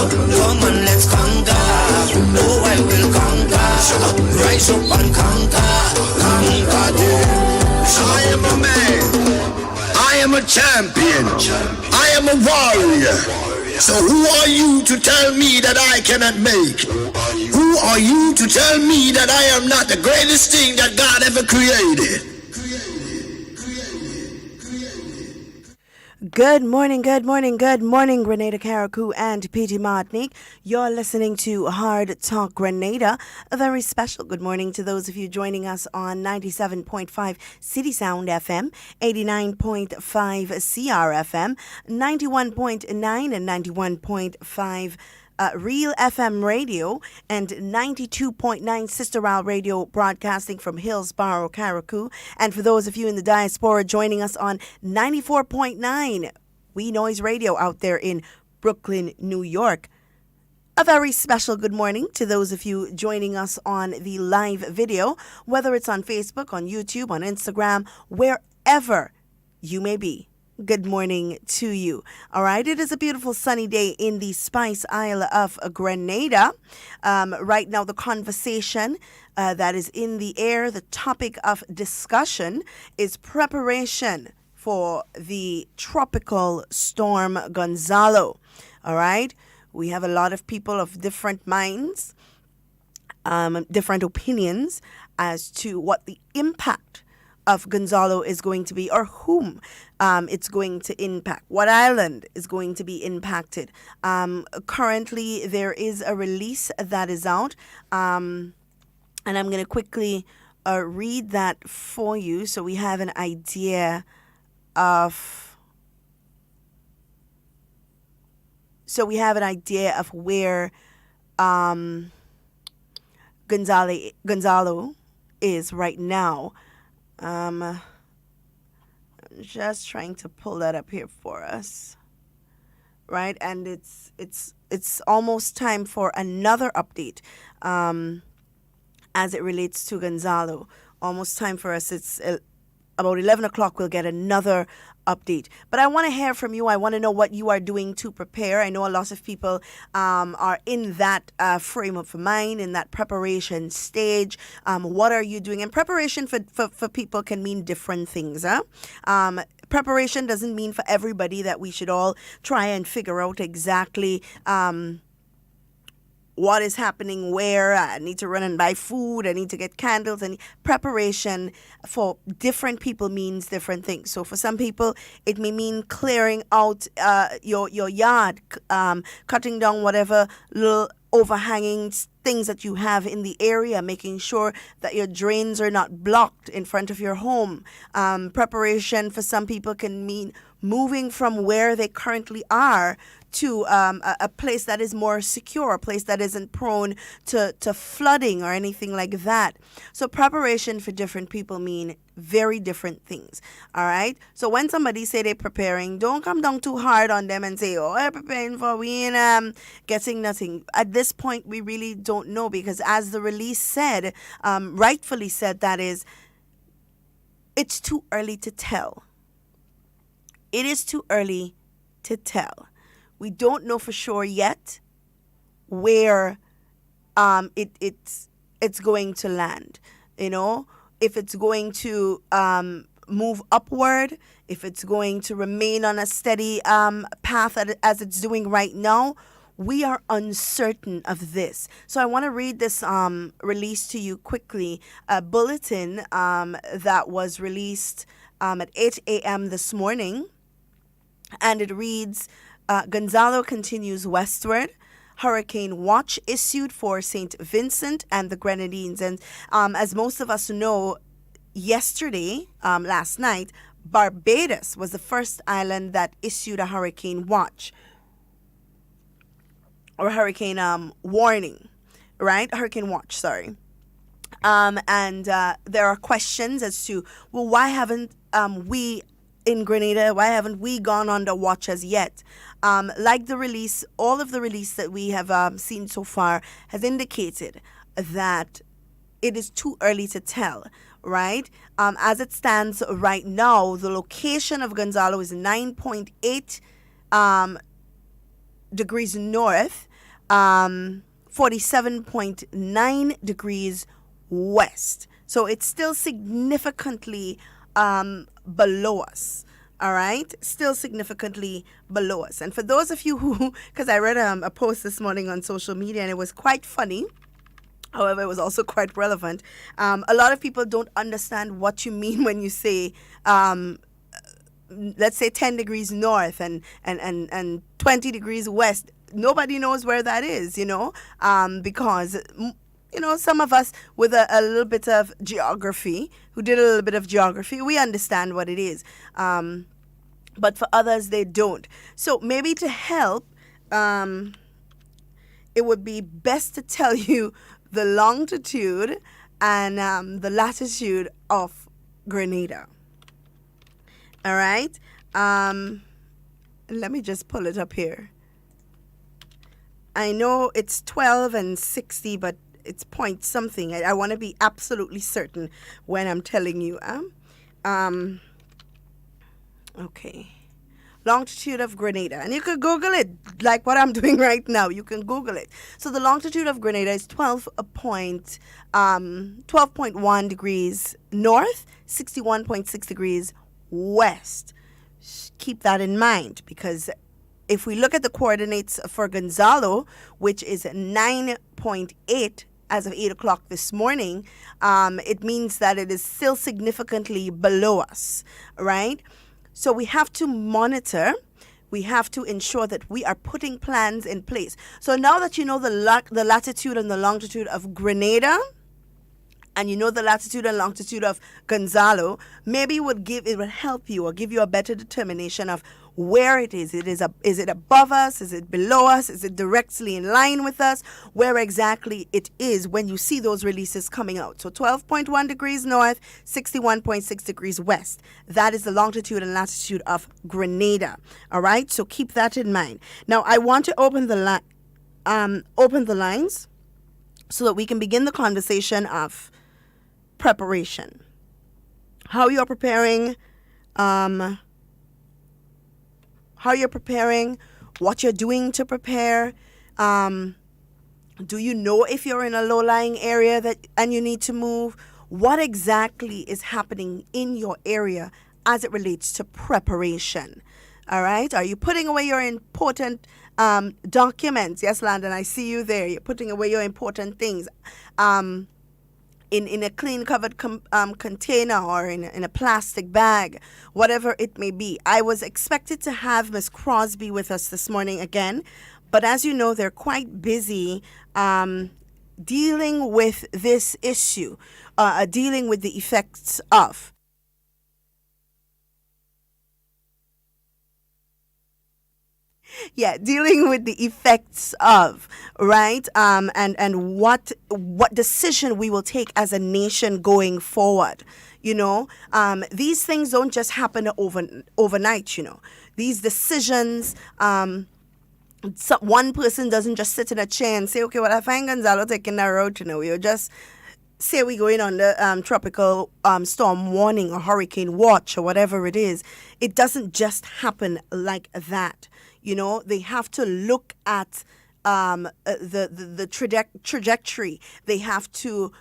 Come on, let's conquer. Oh, I will conquer. Rise up and conquer. Conquer them. I am a man. I am a champion. I am a warrior. So who are you to tell me that I cannot make? Who are you to tell me that I am not the greatest thing that God ever created? Good morning, Grenada, Carriacou, and P.T. Martinique. You're listening to Hard Talk Grenada. A very special good morning to those of you joining us on 97.5 CitysoundFM, 89.5 CRFM, 91.9 and 91.5 Real FM Radio, and 92.9 Sister Al Radio, broadcasting from Hillsborough, Carriacou. And for those of you in the diaspora joining us on 94.9 We Noise Radio out there in Brooklyn, New York. A very special good morning to those of you joining us on the live video, whether it's on Facebook, on YouTube, on Instagram, wherever you may be. Good morning to you. All right, it is a beautiful sunny day in the Spice Isle of Grenada. Right now, the conversation that is in the air, the topic of discussion is preparation for the tropical storm Gonzalo. All right, we have a lot of people of different minds, different opinions as to what the impact of Gonzalo is going to be, or whom it's going to impact, what island is going to be impacted. Currently, there is a release that is out, and I'm going to quickly read that for you so we have an idea of where Gonzalo is right now. I'm just trying to pull that up here for us, right? And it's almost time for another update, as it relates to Gonzalo. Almost time for us. It's about 11 o'clock. We'll get another update. But I want to hear from you. I want to know what you are doing to prepare. I know a lot of people are in that frame of mind, in that preparation stage. What are you doing? And preparation for people can mean different things. Preparation doesn't mean for everybody that we should all try and figure out exactly what is happening where. I need to run and buy food. I need to get candles. And preparation for different people means different things. So for some people, it may mean clearing out your yard, cutting down whatever little overhanging things that you have in the area, making sure that your drains are not blocked in front of your home. Preparation for some people can mean moving from where they currently are to a place that is more secure, a place that isn't prone to flooding or anything like that. So preparation for different people mean very different things. All right. So when somebody say they're preparing, don't come down too hard on them and say, oh, I'm preparing for we ain't getting nothing. At this point, we really don't know, because as the release said, rightfully said, that is, it's too early to tell. It is too early to tell. We don't know for sure yet where it's going to land. You know, if it's going to move upward, if it's going to remain on a steady path as it's doing right now. We are uncertain of this. So I want to read this release to you quickly. A bulletin that was released at 8 a.m. this morning. And it reads, Gonzalo continues westward. Hurricane watch issued for St. Vincent and the Grenadines. And as most of us know, yesterday, last night, Barbados was the first island that issued a hurricane watch. Or hurricane warning, right? Hurricane watch, sorry. And there are questions as to, well, why haven't we in Grenada, why haven't we gone under watch as yet? Like the release, all of the release that we have seen so far has indicated that it is too early to tell, right? As it stands right now, the location of Gonzalo is 9.8 degrees north 47.9 degrees west. So it's still significantly below us. All right, still significantly below us. And for those of you who, because I read a post this morning on social media and it was quite funny. However, it was also quite relevant. A lot of people don't understand what you mean when you say, let's say 10 degrees north and 20 degrees west. Nobody knows where that is, because some of us with a little bit of geography, who did a little bit of geography, we understand what it is. But for others, they don't. So maybe to help, it would be best to tell you the longitude and the latitude of Grenada. All right. Let me just pull it up here. I know it's 12 and 60, but it's point something. I want to be absolutely certain when I'm telling you. Okay. Longitude of Grenada. And you can Google it, like what I'm doing right now. You can Google it. So the longitude of Grenada is 12.1 degrees north, 61.6 degrees west. Keep that in mind, because if we look at the coordinates for Gonzalo, which is 9.8 as of 8 o'clock this morning, it means that it is still significantly below us, right? So we have to monitor. We have to ensure that we are putting plans in place. So now that you know the latitude and the longitude of Grenada, and you know the latitude and longitude of Gonzalo, maybe it would help you or give you a better determination of where it is. Is it above us? Is it below us? Is it directly in line with us? Where exactly it is when you see those releases coming out. So 12.1 degrees north, 61.6 degrees west. That is the longitude and latitude of Grenada. All right, so keep that in mind. Now I want to open the lines so that we can begin the conversation of preparation. How you're preparing, what you're doing to prepare. Do you know if you're in a low-lying area and you need to move? What exactly is happening in your area as it relates to preparation? All right? Are you putting away your important documents? Yes, Landon, I see you there. You're putting away your important things in a clean covered container or in a plastic bag, whatever it may be. I was expected to have Miss Crosby with us this morning again, but as you know, they're quite busy dealing with this issue, dealing with the effects of. Yeah, dealing with the effects of, right? And what decision we will take as a nation going forward. These things don't just happen overnight. These decisions. One person doesn't just sit in a chair and say, okay, well, I find Gonzalo taking that road. We'll just say we're going on the tropical storm warning or hurricane watch or whatever it is. It doesn't just happen like that. They have to look at the trajectory. They have to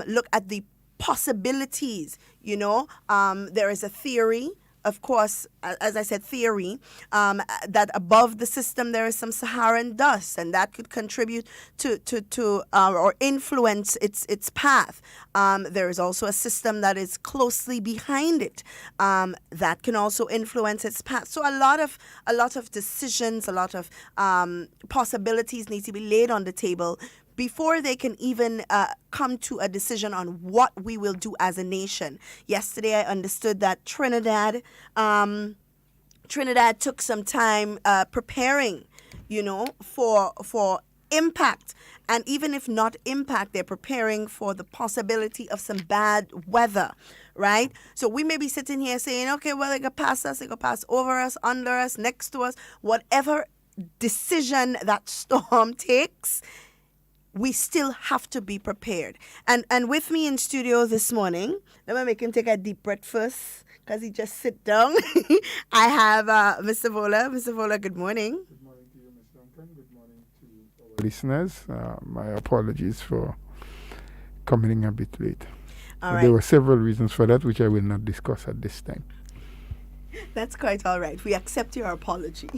look at the possibilities. There is a theory, of course, as I said, theory, that above the system there is some Saharan dust, and that could contribute to or influence its path. There is also a system that is closely behind it that can also influence its path. So a lot of decisions, a lot of possibilities need to be laid on the table before they can even come to a decision on what we will do as a nation. Yesterday, I understood that Trinidad took some time preparing, for impact. And even if not impact, they're preparing for the possibility of some bad weather, right? So we may be sitting here saying, okay, well, they go past us, they go pass over us, under us, next to us, whatever decision that storm takes, we still have to be prepared. And with me in studio this morning, let me make him take a deep breath first, because he just sit down. I have Mr. Vola. Mr. Vola, good morning. Good morning to you, Ms. Duncan. Good morning to our listeners. My apologies for coming in a bit late. All right. There were several reasons for that, which I will not discuss at this time. That's quite all right. We accept your apology.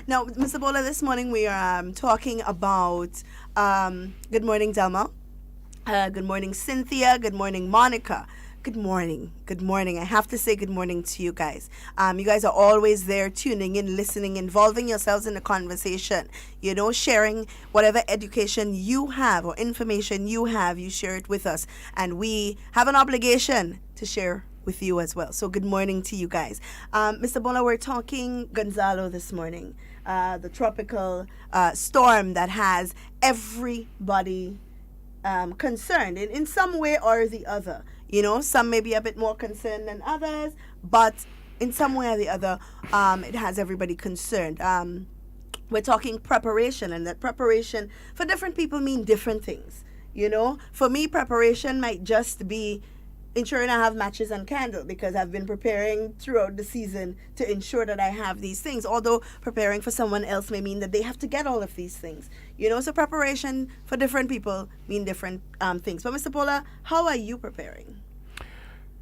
Now, Mr. Bola, this morning we are talking about good morning, Delma. Good morning, Cynthia. Good morning, Monica. Good morning. Good morning. I have to say good morning to you guys. You guys are always there tuning in, listening, involving yourselves in the conversation. You know, sharing whatever education you have or information you have, you share it with us. And we have an obligation to share with you as well. So good morning to you guys. Mr. Bola, we're talking Gonzalo this morning. The tropical storm that has everybody concerned in some way or the other. You know, some may be a bit more concerned than others, but in some way or the other, it has everybody concerned. We're talking preparation, and that preparation for different people mean different things. You know, for me, preparation might just be ensuring I have matches and candle, because I've been preparing throughout the season to ensure that I have these things. Although preparing for someone else may mean that they have to get all of these things. You know, so preparation for different people mean different things. But Mr. Bola, how are you preparing?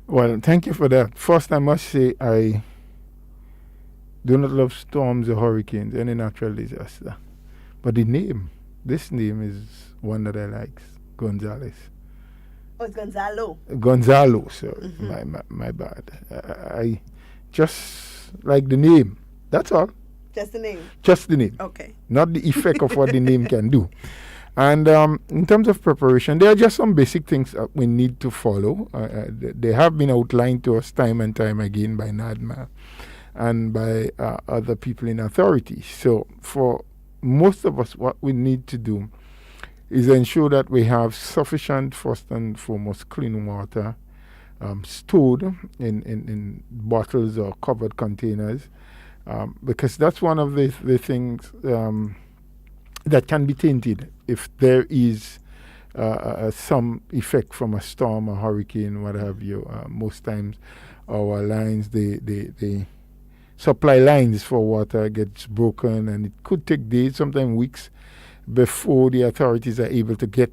Well, thank you for that. First, I must say I do not love storms or hurricanes, any natural disaster. But this name is one that I like, Gonzales. Oh, it's Gonzalo. Gonzalo, sorry. My bad. I just like the name. That's all. Just the name? Just the name. Okay. Not the effect of what the name can do. And in terms of preparation, there are just some basic things that we need to follow. They have been outlined to us time and time again by NADMA and by other people in authority. So for most of us, what we need to do is ensure that we have sufficient, first and foremost, clean water stored in bottles or covered containers, because that's one of the things that can be tainted if there is some effect from a storm, a hurricane, what have you. Most times our lines, the supply lines for water gets broken, and it could take days, sometimes weeks, before the authorities are able to get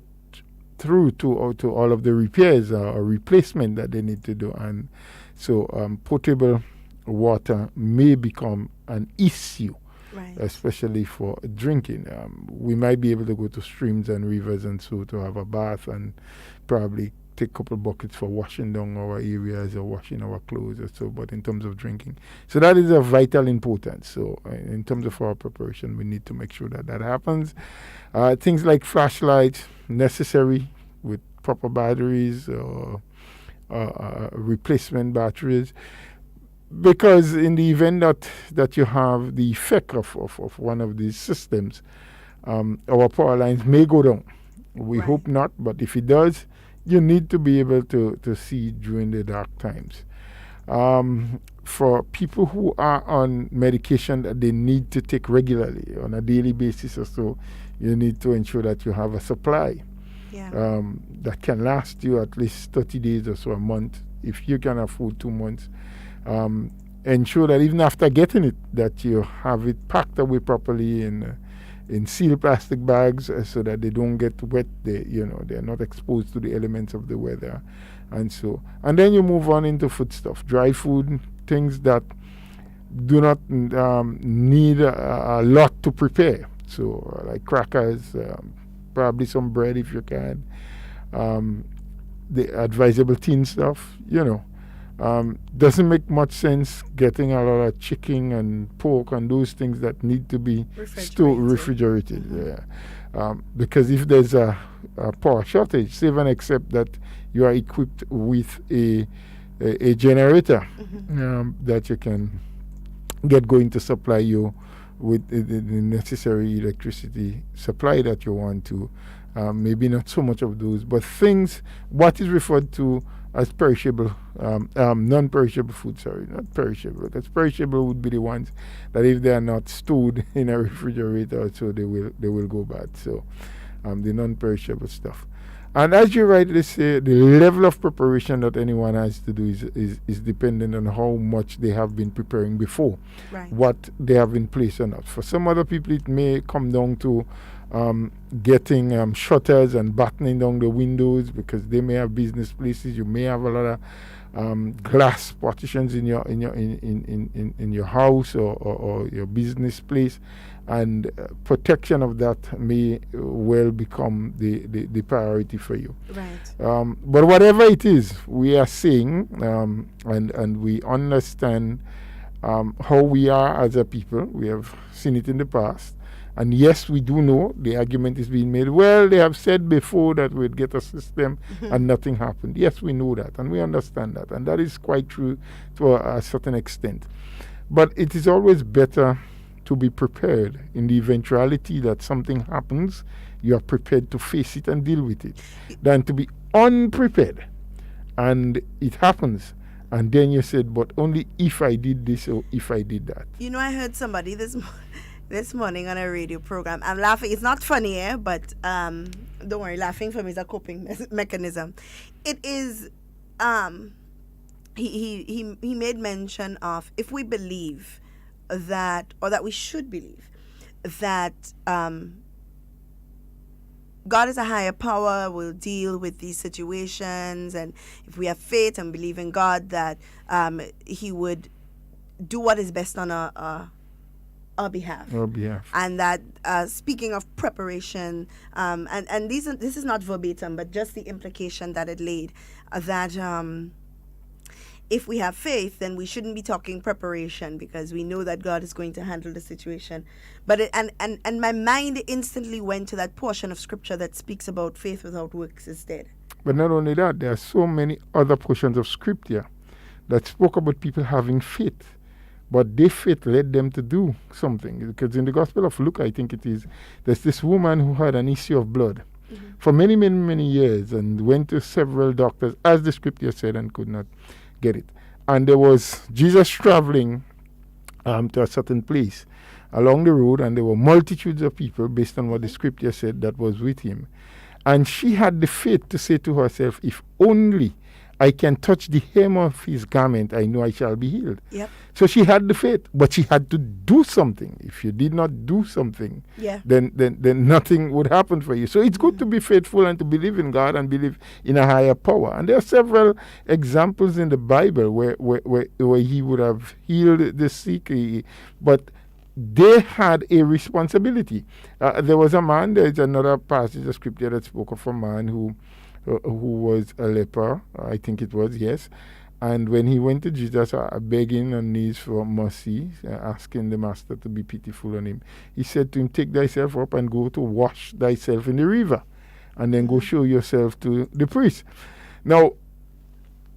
through to all of the repairs or replacement that they need to do. And so potable water may become an issue, Right. especially for drinking. We might be able to go to streams and rivers and so to have a bath and probably take a couple buckets for washing down our areas or washing our clothes or so, but in terms of drinking. So that is of vital importance. So in terms of our preparation, we need to make sure that happens. Things like flashlights, necessary with proper batteries or replacement batteries. Because in the event that you have the effect of one of these systems, our power lines may go down. We Right. hope not, but if it does, you need to be able to see during the dark times. For people who are on medication that they need to take regularly on a daily basis or so, you need to ensure that you have a supply Yeah. that can last you at least 30 days or so, a month. If you can afford 2 months, ensure that even after getting it, that you have it packed away properly in sealed plastic bags so that they don't get wet. They're not exposed to the elements of the weather, and then you move on into foodstuff, dry food, things that do not need a lot to prepare. So like crackers, probably some bread if you can. The advisable tin stuff, doesn't make much sense getting a lot of chicken and pork and those things that need to be refrigerated. Yeah. Because if there's a power shortage, save and accept that you are equipped with a generator that you can get going to supply you with the necessary electricity supply that you want to. Maybe not so much of those, but what is referred to as perishable, non-perishable food, not perishable, because perishable would be the ones that if they are not stored in a refrigerator, so they will go bad. So the non-perishable stuff. And as you rightly say, the level of preparation that anyone has to do is dependent on how much they have been preparing before, Right. what they have in place or not. For some other people, it may come down to getting shutters and battening down the windows, because they may have business places. You may have a lot of glass partitions in your house or your business place, and protection of that may well become the priority for you. Right. But whatever it is, we are saying, and we understand how we are as a people. We have seen it in the past. And yes, we do know the argument is being made. Well, they have said before that we'd get a system and nothing happened. Yes, we know that and we understand that. And that is quite true to a certain extent. But it is always better to be prepared in the eventuality that something happens. You are prepared to face it and deal with it, than to be unprepared and it happens. And then you said, but only if I did this or if I did that. You know, I heard somebody this morning on a radio program. I'm laughing. It's not funny, but don't worry. Laughing for me is a coping mechanism. It is. He made mention of, if we believe that, or that we should believe that God is a higher power, will deal with these situations, and if we have faith and believe in God that He would do what is best on our behalf. And that speaking of preparation, and this is not verbatim, but just the implication that it laid, that if we have faith, then we shouldn't be talking preparation, because we know that God is going to handle the situation. But and my mind instantly went to that portion of scripture that speaks about faith without works is dead. But not only that, there are so many other portions of scripture that spoke about people having faith, but their faith led them to do something. Because in the Gospel of Luke, I think it is, there's this woman who had an issue of blood for many, many, many years, and went to several doctors, as the scripture said, and could not get it. And there was Jesus traveling to a certain place along the road, and there were multitudes of people, based on what the scripture said, that was with him. And she had the faith to say to herself, if only I can touch the hem of his garment, I know I shall be healed. Yep. So she had the faith, but she had to do something. If you did not do something, then nothing would happen for you. So it's good to be faithful and to believe in God and believe in a higher power. And there are several examples in the Bible where he would have healed the sick, but they had a responsibility. There was a man, there is another passage of scripture that spoke of a man who was a leper, I think it was, yes. And when he went to Jesus, begging on knees for mercy, asking the master to be pitiful on him, he said to him, take thyself up and go to wash thyself in the river, and then go show yourself to the priest. Now,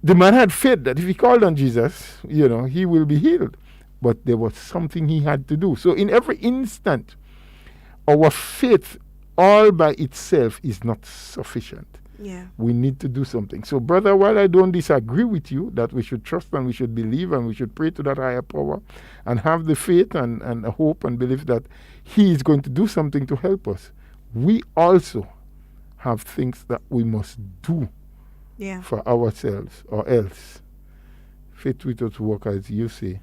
the man had faith that if he called on Jesus, he will be healed. But there was something he had to do. So in every instant, our faith all by itself is not sufficient. Yeah. We need to do something. So, brother, while I don't disagree with you that we should trust and we should believe and we should pray to that higher power and have the faith and hope and believe that he is going to do something to help us, we also have things that we must do for ourselves, or else faith without work, as you say,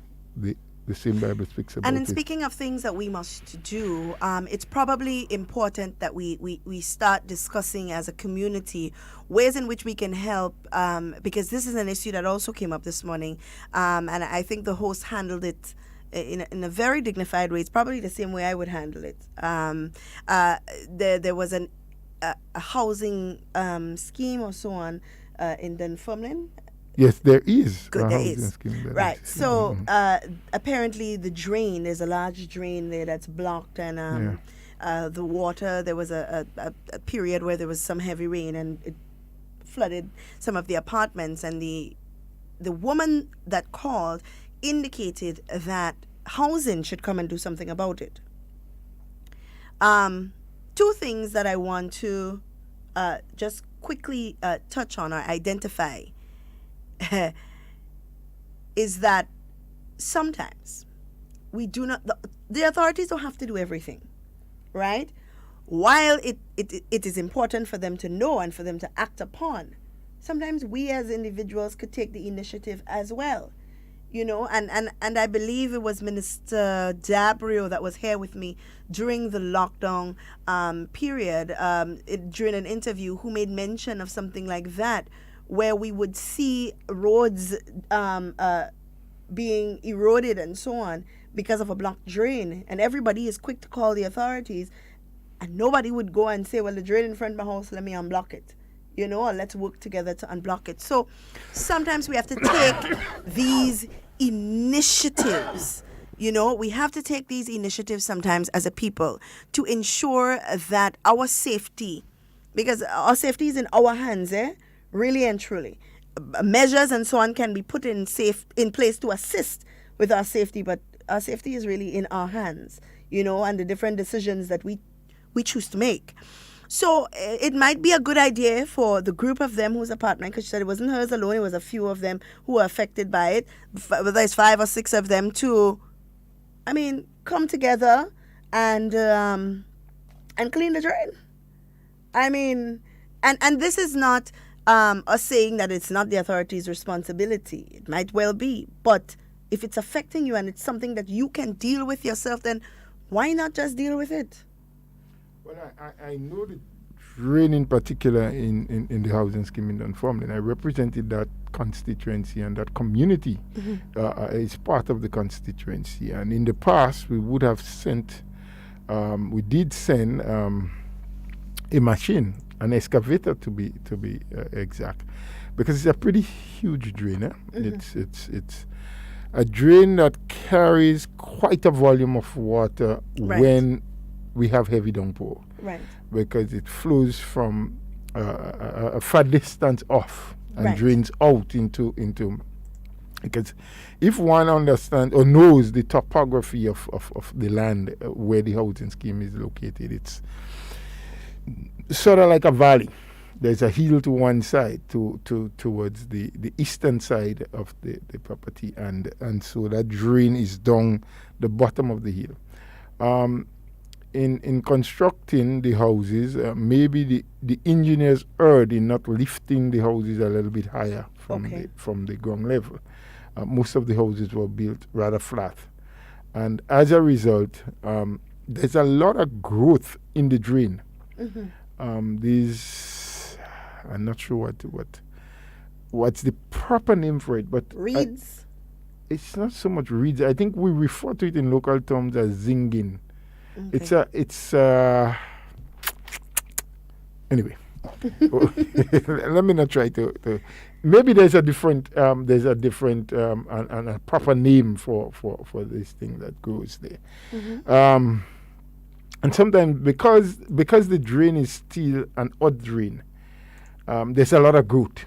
the same Bible speaks about. And in it. speaking of things that we must do, it's probably important that we start discussing as a community ways in which we can help, because this is an issue that also came up this morning, and I think the host handled it in a very dignified way. It's probably the same way I would handle it. There was a housing scheme or so on in Dunfermline. Yes, there is. Good, there is. Right. So apparently there's a large drain there that's blocked, and the water, there was a period where there was some heavy rain and it flooded some of the apartments, and the woman that called indicated that housing should come and do something about it. Two things that I want to just quickly touch on or identify is that sometimes we do not, the authorities don't have to do everything, right? while it is important for them to know and for them to act upon, sometimes we as individuals could take the initiative as well. And I believe it was Minister Dabrio that was here with me during the lockdown period, during an interview, who made mention of something like that, where we would see roads being eroded and so on because of a blocked drain, and everybody is quick to call the authorities, and nobody would go and say, well, the drain in front of my house, let me unblock it. Or let's work together to unblock it. So sometimes we have to take these initiatives. We have to take these initiatives sometimes as a people to ensure that our safety, because our safety is in our hands, really and truly. Measures and so on can be put in place to assist with our safety, but our safety is really in our hands, and the different decisions that we choose to make. So it might be a good idea for the group of them who's a partner, because she said it wasn't hers alone, it was a few of them who were affected by it, whether it's 5 or 6 of them, to, come together and clean the drain. And this is not us saying that it's not the authorities' responsibility. It might well be, but if it's affecting you and it's something that you can deal with yourself, then why not just deal with it? Well, I know the drain in particular in the housing scheme in Dunfermline. I represented that constituency, and that community is part of the constituency. And in the past, we would have sent, we did send a machine, an excavator to be exact, because it's a pretty huge drain. It's a drain that carries quite a volume of water when we have heavy downpour, because it flows from a far distance off and drains out into. Because if one understands or knows the topography of the land where the housing scheme is located, it's sort of like a valley. There's a hill to one side, towards the eastern side of the property, and so that drain is down the bottom of the hill. In constructing the houses, maybe the engineers erred in not lifting the houses a little bit higher from the ground level. Most of the houses were built rather flat, and as a result, there's a lot of growth in the drain. These, I'm not sure what's the proper name for it, but reeds. It's not so much reeds. I think we refer to it in local terms as zinging. Anyway. Let me not try to maybe there's a different and a proper name for this thing that grows there. And sometimes because the drain is still an odd drain, there's a lot of growth,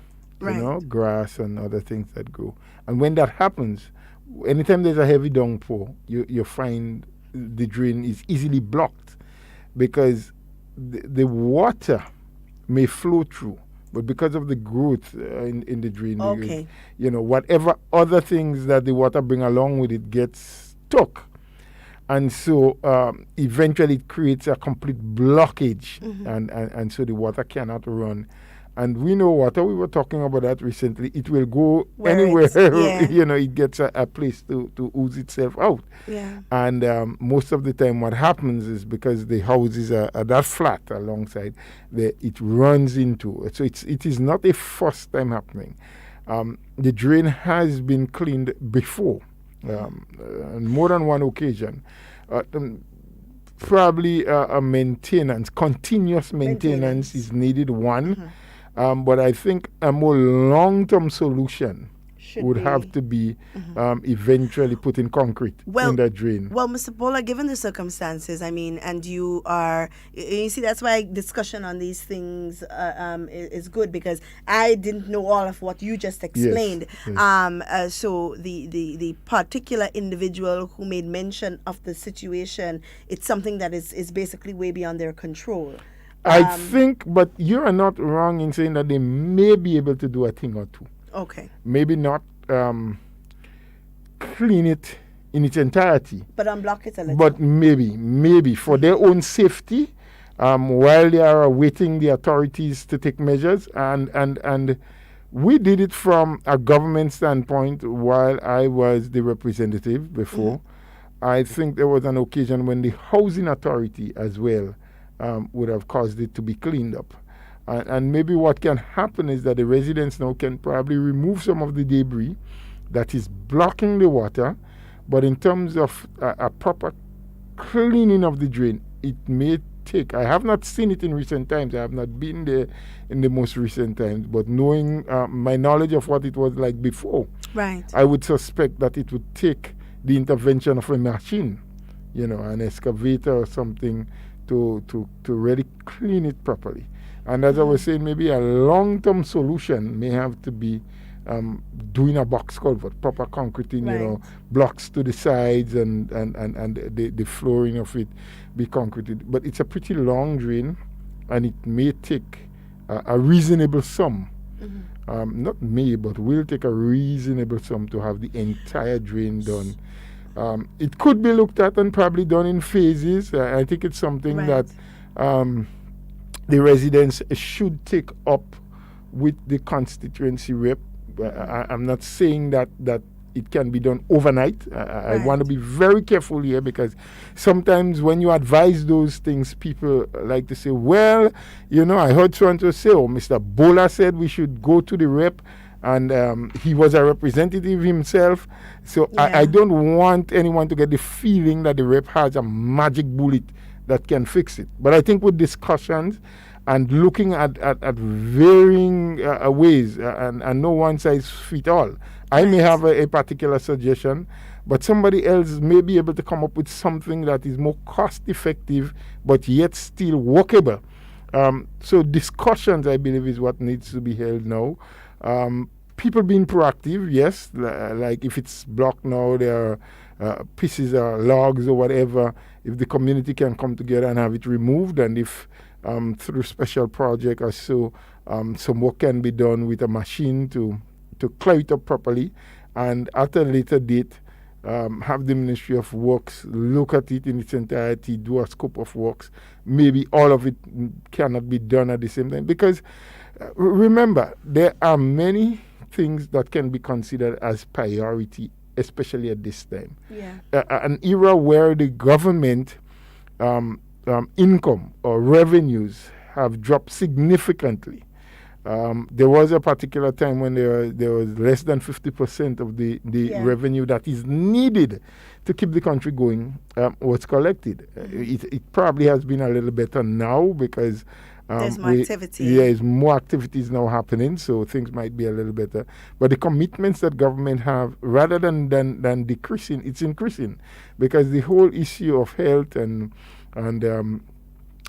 grass and other things that grow. And when that happens, anytime there's a heavy downpour, you find the drain is easily blocked, because the water may flow through, but because of the growth in the drain, whatever other things that the water bring along with it gets stuck, and so eventually it creates a complete blockage, and so the water cannot run. And we know water, we were talking about that recently, it will go anywhere, it gets a place to ooze itself out. And most of the time what happens is, because the houses are that flat alongside, it runs into, so it is not a first time happening. The drain has been cleaned before, on more than one occasion. Probably a continuous maintenance is needed, but I think a more long-term solution would have to be eventually put in concrete in that drain. Well, Mr. Bola, given the circumstances, and you see, that's why discussion on these things is good, because I didn't know all of what you just explained. Yes. So the particular individual who made mention of the situation, it's something that is basically way beyond their control. I think, but you are not wrong in saying that they may be able to do a thing or two. Okay. Maybe not clean it in its entirety. But unblock it a little. But maybe for their own safety, while they are awaiting the authorities to take measures. And we did it from a government standpoint while I was the representative before. I think there was an occasion when the housing authority as well would have caused it to be cleaned up. And maybe what can happen is that the residents now can probably remove some of the debris that is blocking the water. But in terms of a proper cleaning of the drain, it may take. I have not seen it in recent times. I have not been there in the most recent times. But knowing my knowledge of what it was like before, Right. I would suspect that it would take the intervention of a machine, an excavator or something to really clean it properly. And as I was saying, maybe a long-term solution may have to be doing a box culvert, proper concreting, Right. blocks to the sides and the flooring of it be concreted. But it's a pretty long drain, and it may take a reasonable sum. Not may, but will take a reasonable sum to have the entire drain done. It could be looked at and probably done in phases. I think it's something Right. that the residents should take up with the constituency rep. I'm not saying that it can be done overnight. I want to be very careful here, because sometimes when you advise those things, people like to say, well, I heard so-and-so say, oh, Mr. Bola said we should go to the rep, and he was a representative himself. So I don't want anyone to get the feeling that the rep has a magic bullet that can fix it. But I think with discussions and looking at varying ways, and no one size fit all, I may have a particular suggestion, but somebody else may be able to come up with something that is more cost effective but yet still workable. So discussions, I believe, is what needs to be held now. People being proactive, yes, like if it's blocked now, there are pieces or logs or whatever, if the community can come together and have it removed, and if through special project or so, some work can be done with a machine to clear it up properly, and at a later date, have the Ministry of Works look at it in its entirety, do a scope of works. Maybe all of it cannot be done at the same time, because remember, there are many things that can be considered as priority, especially at this time. An era where the government income or revenues have dropped significantly. There was a particular time when there was less than 50% of the revenue that is needed to keep the country going was collected. It probably has been a little better now, because there's more activity. There's more activities now happening, so things might be a little better. But the commitments that government have, rather than decreasing, it's increasing, because the whole issue of health and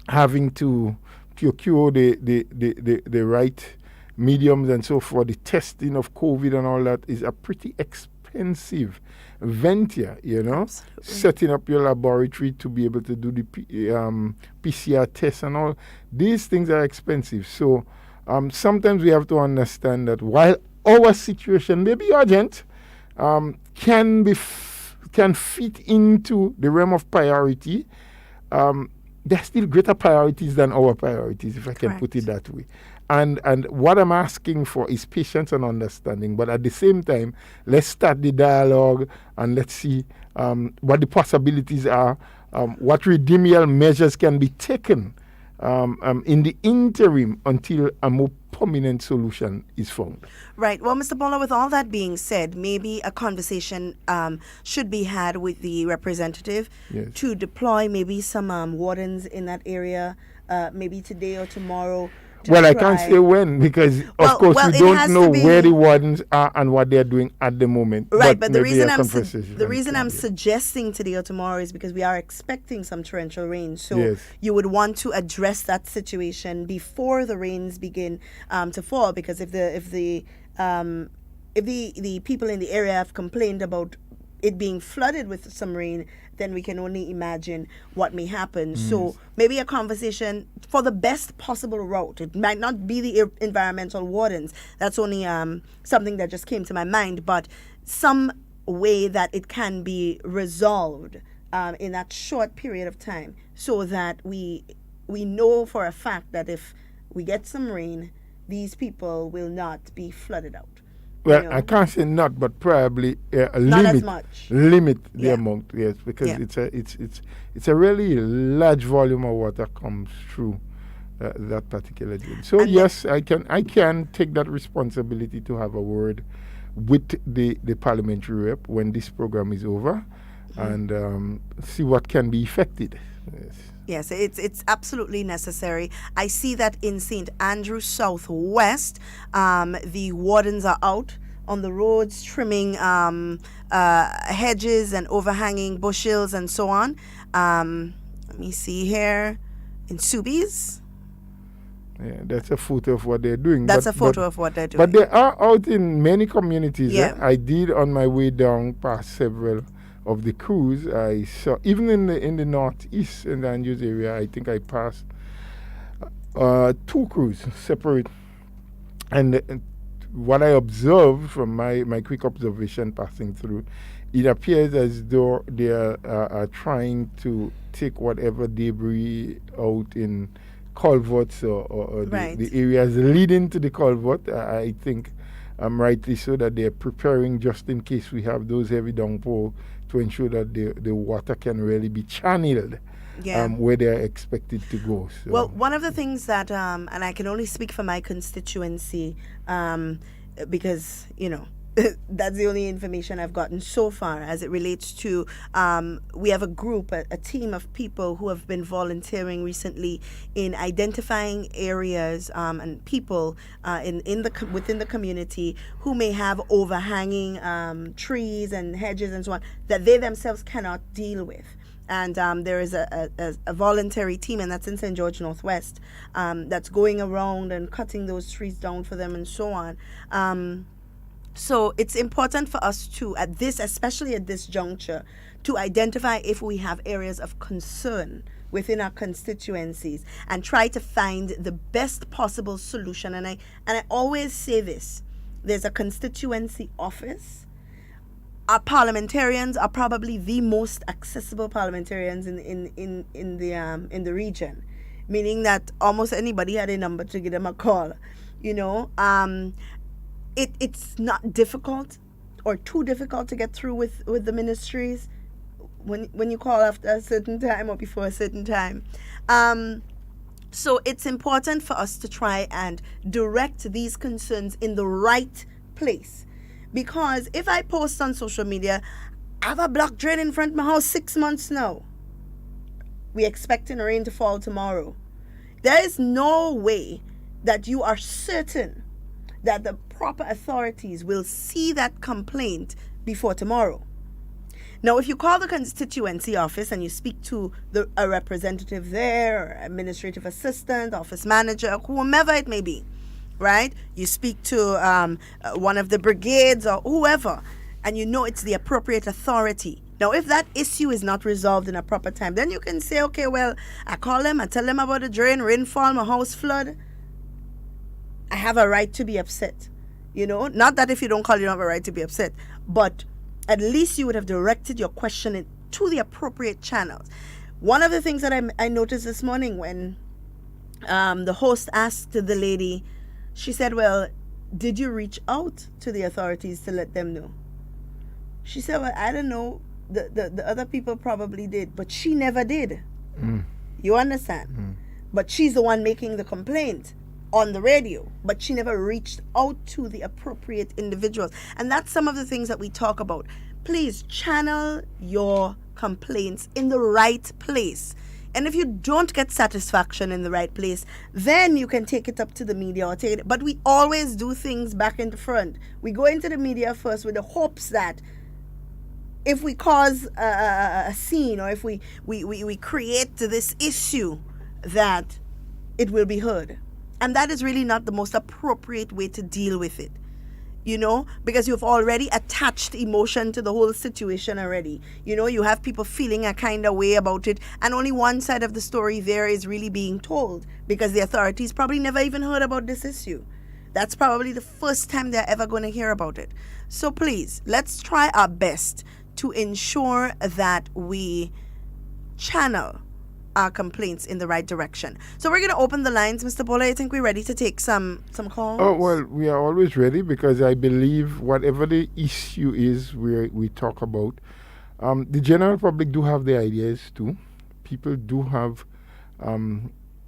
having to procure the right mediums and so forth, the testing of COVID and all that is a pretty expensive venture, Absolutely. Setting up your laboratory to be able to do the PCR tests and all. These things are expensive. So sometimes we have to understand that while our situation may be urgent, can fit into the realm of priority, there are still greater priorities than our priorities, if I can put it that way. And what I'm asking for is patience and understanding. But at the same time, let's start the dialogue and let's see what the possibilities are, what remedial measures can be taken in the interim until a more permanent solution is found. Right. Well, Mr. Bola, with all that being said, maybe a conversation should be had with the representative to deploy maybe some wardens in that area, maybe today or tomorrow. Well, I can't say when, because of course we don't know where the wardens are and what they're doing at the moment. Right, but the reason I'm suggesting today or tomorrow is because we are expecting some torrential rain. So you would want to address that situation before the rains begin to fall, because if the people in the area have complained about it being flooded with some rain, then we can only imagine what may happen. So maybe a conversation for the best possible route. It might not be the environmental wardens. That's only something that just came to my mind, but some way that it can be resolved in that short period of time, so that we we know for a fact that if we get some rain, these people will not be flooded out. Well, you I know? can't say not, but probably Not as much. limit the Yeah. amount. Yes, because Yeah. it's a really large volume of water comes through that particular drain. So And yes, I can take that responsibility to have a word with the parliamentary rep when this program is over, and see what can be effected. Yes. Yes, it's absolutely necessary. I see that in St. Andrew Southwest, the wardens are out on the roads trimming hedges and overhanging bushes and so on. Let me see here in Subies. Yeah, that's a photo of what they're doing. That's a photo of what they're doing. But they are out in many communities. Yeah. I did on my way down past several of the crews. I saw even in the northeast in the Andrews area. I think I passed 2 crews separate, and what I observed from my quick observation passing through, it appears as though they are trying to take whatever debris out in culverts or Right. the areas leading to the culvert. I think rightly so that they're preparing just in case we have those heavy downpour to ensure that the water can really be channeled Yeah. where they're expected to go. So. Well, one of the things that, and I can only speak for my constituency, because, that's the only information I've gotten so far as it relates to, we have a group, a team of people who have been volunteering recently in identifying areas and people within the community who may have overhanging trees and hedges and so on that they themselves cannot deal with. And there is a voluntary team, and that's in St. George Northwest, that's going around and cutting those trees down for them and so on. So it's important for us to, especially at this juncture, to identify if we have areas of concern within our constituencies and try to find the best possible solution. And I always say this: there's a constituency office. Our parliamentarians are probably the most accessible parliamentarians in the region, meaning that almost anybody had a number to give them a call. It's not difficult or too difficult to get through with the ministries when you call after a certain time or before a certain time. So it's important for us to try and direct these concerns in the right place. Because if I post on social media, I have a block drain in front of my house 6 months now. We expecting rain to fall tomorrow. There is no way that you are certain that the proper authorities will see that complaint before tomorrow. Now, if you call the constituency office and you speak to a representative there, or administrative assistant, office manager, whomever it may be, right? You speak to one of the brigades or whoever, and you know it's the appropriate authority. Now, if that issue is not resolved in a proper time, then you can say, okay, well, I call them, I tell them about the drain, rainfall, my house flood. I have a right to be upset. Not that if you don't call, you don't have a right to be upset, but at least you would have directed your question to the appropriate channels. One of the things that I noticed this morning when the host asked the lady, she said, well, did you reach out to the authorities to let them know? She said, well, I don't know. The other people probably did, but she never did. You understand? But she's the one making the complaint on the radio, but she never reached out to the appropriate individuals. And that's some of the things that we talk about. Please channel your complaints in the right place. And if you don't get satisfaction in the right place, then you can take it up to the media or take it. But we always do things back in the front. We go into the media first with the hopes that if we cause a scene or if we create this issue, that it will be heard. And that is really not the most appropriate way to deal with it, because you've already attached emotion to the whole situation already. You have people feeling a kind of way about it, and only one side of the story there is really being told, because the authorities probably never even heard about this issue. That's probably the first time they're ever going to hear about it. So please, let's try our best to ensure that we channel our complaints in the right direction. So we're going to open the lines, Mr. Bola. I think we're ready to take some calls. Oh, well, we are always ready because I believe whatever the issue is we talk about, the general public do have their ideas too. People do have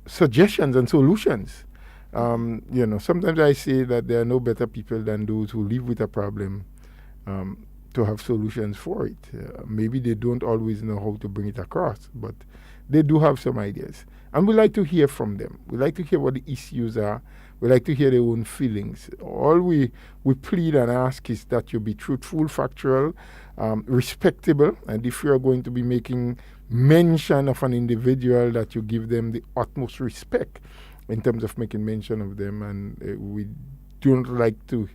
suggestions and solutions. Sometimes I say that there are no better people than those who live with a problem to have solutions for it. Maybe they don't always know how to bring it across, but they do have some ideas. And we like to hear from them. We like to hear what the issues are. We like to hear their own feelings. All we plead and ask is that you be truthful, factual, respectable, and if you are going to be making mention of an individual, that you give them the utmost respect in terms of making mention of them. And we don't like to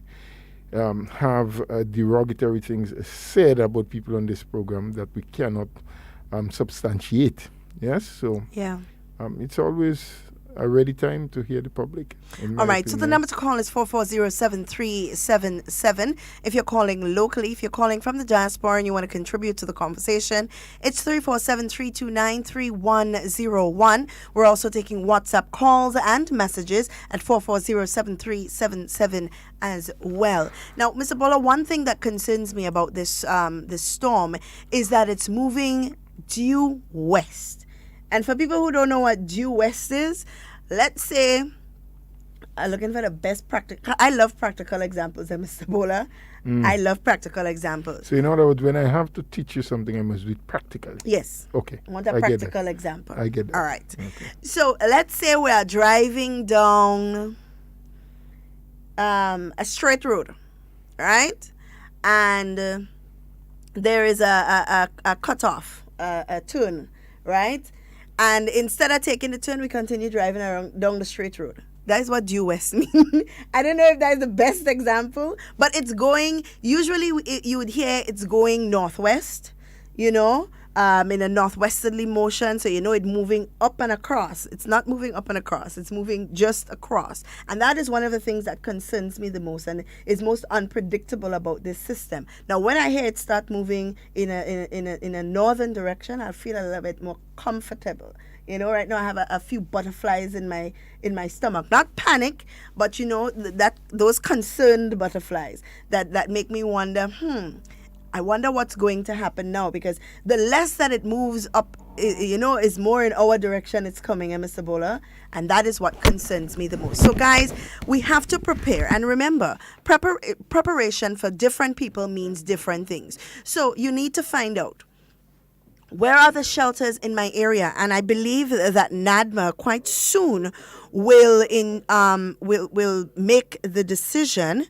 have derogatory things said about people on this program that we cannot substantiate. Yes, so yeah, it's always a ready time to hear the public. All right, so the number to call is 440-7377. If you're calling locally, if you're calling from the diaspora and you want to contribute to the conversation, it's 347-329-3101. We're also taking WhatsApp calls and messages at 440-7377 as well. Now, Mr. Bola, one thing that concerns me about this storm is that it's moving due west. And for people who don't know what due west is, let's say, looking for the best practical. I love practical examples, Mr. Bola. I love practical examples. So in other words, when I have to teach you something, I must do it practically. Yes. Okay. I want a practical example. I get that. All right. Okay. So let's say we are driving down a straight road, right? And there is a cutoff, a turn, right? And instead of taking the turn, we continue driving down the straight road. That is what due west means. I don't know if that is the best example, but it's going, usually you would hear it's going northwest, in a northwesterly motion. So, it's moving up and across. It's not moving up and across. It's moving just across. And that is one of the things that concerns me the most and is most unpredictable about this system. Now, when I hear it start moving in a northern direction, I feel a little bit more comfortable. Right now I have a few butterflies in my stomach. Not panic, but that those concerned butterflies that make me wonder, I wonder what's going to happen now, because the less that it moves up, is more in our direction it's coming, Mr. Bola, and that is what concerns me the most. So, guys, we have to prepare. And remember, preparation for different people means different things. So you need to find out, where are the shelters in my area? And I believe that NADMA quite soon will make the decision.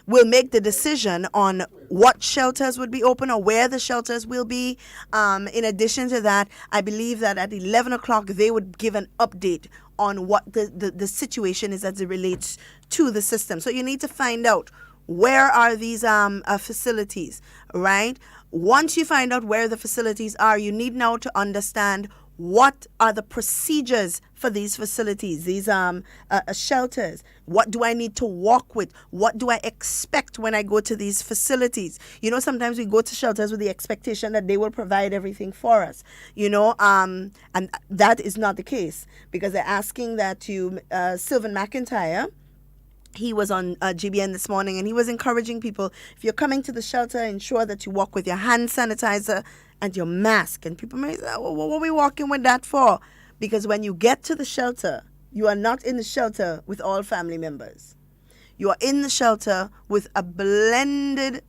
Will make the decision on what shelters would be open or where the shelters will be. In addition to that, I believe that at 11 o'clock, they would give an update on what the situation is as it relates to the system. So you need to find out, where are these facilities, right? Once you find out where the facilities are, you need now to understand what are the procedures for these facilities, these shelters. What do I need to walk with? What do I expect when I go to these facilities? Sometimes we go to shelters with the expectation that they will provide everything for us, and that is not the case, because they're asking that Sylvan McIntyre, he was on GBN this morning, and he was encouraging people, if you're coming to the shelter, ensure that you walk with your hand sanitizer and your mask. And people may say, what are we walking with that for? Because when you get to the shelter, you are not in the shelter with all family members. You are in the shelter with a blended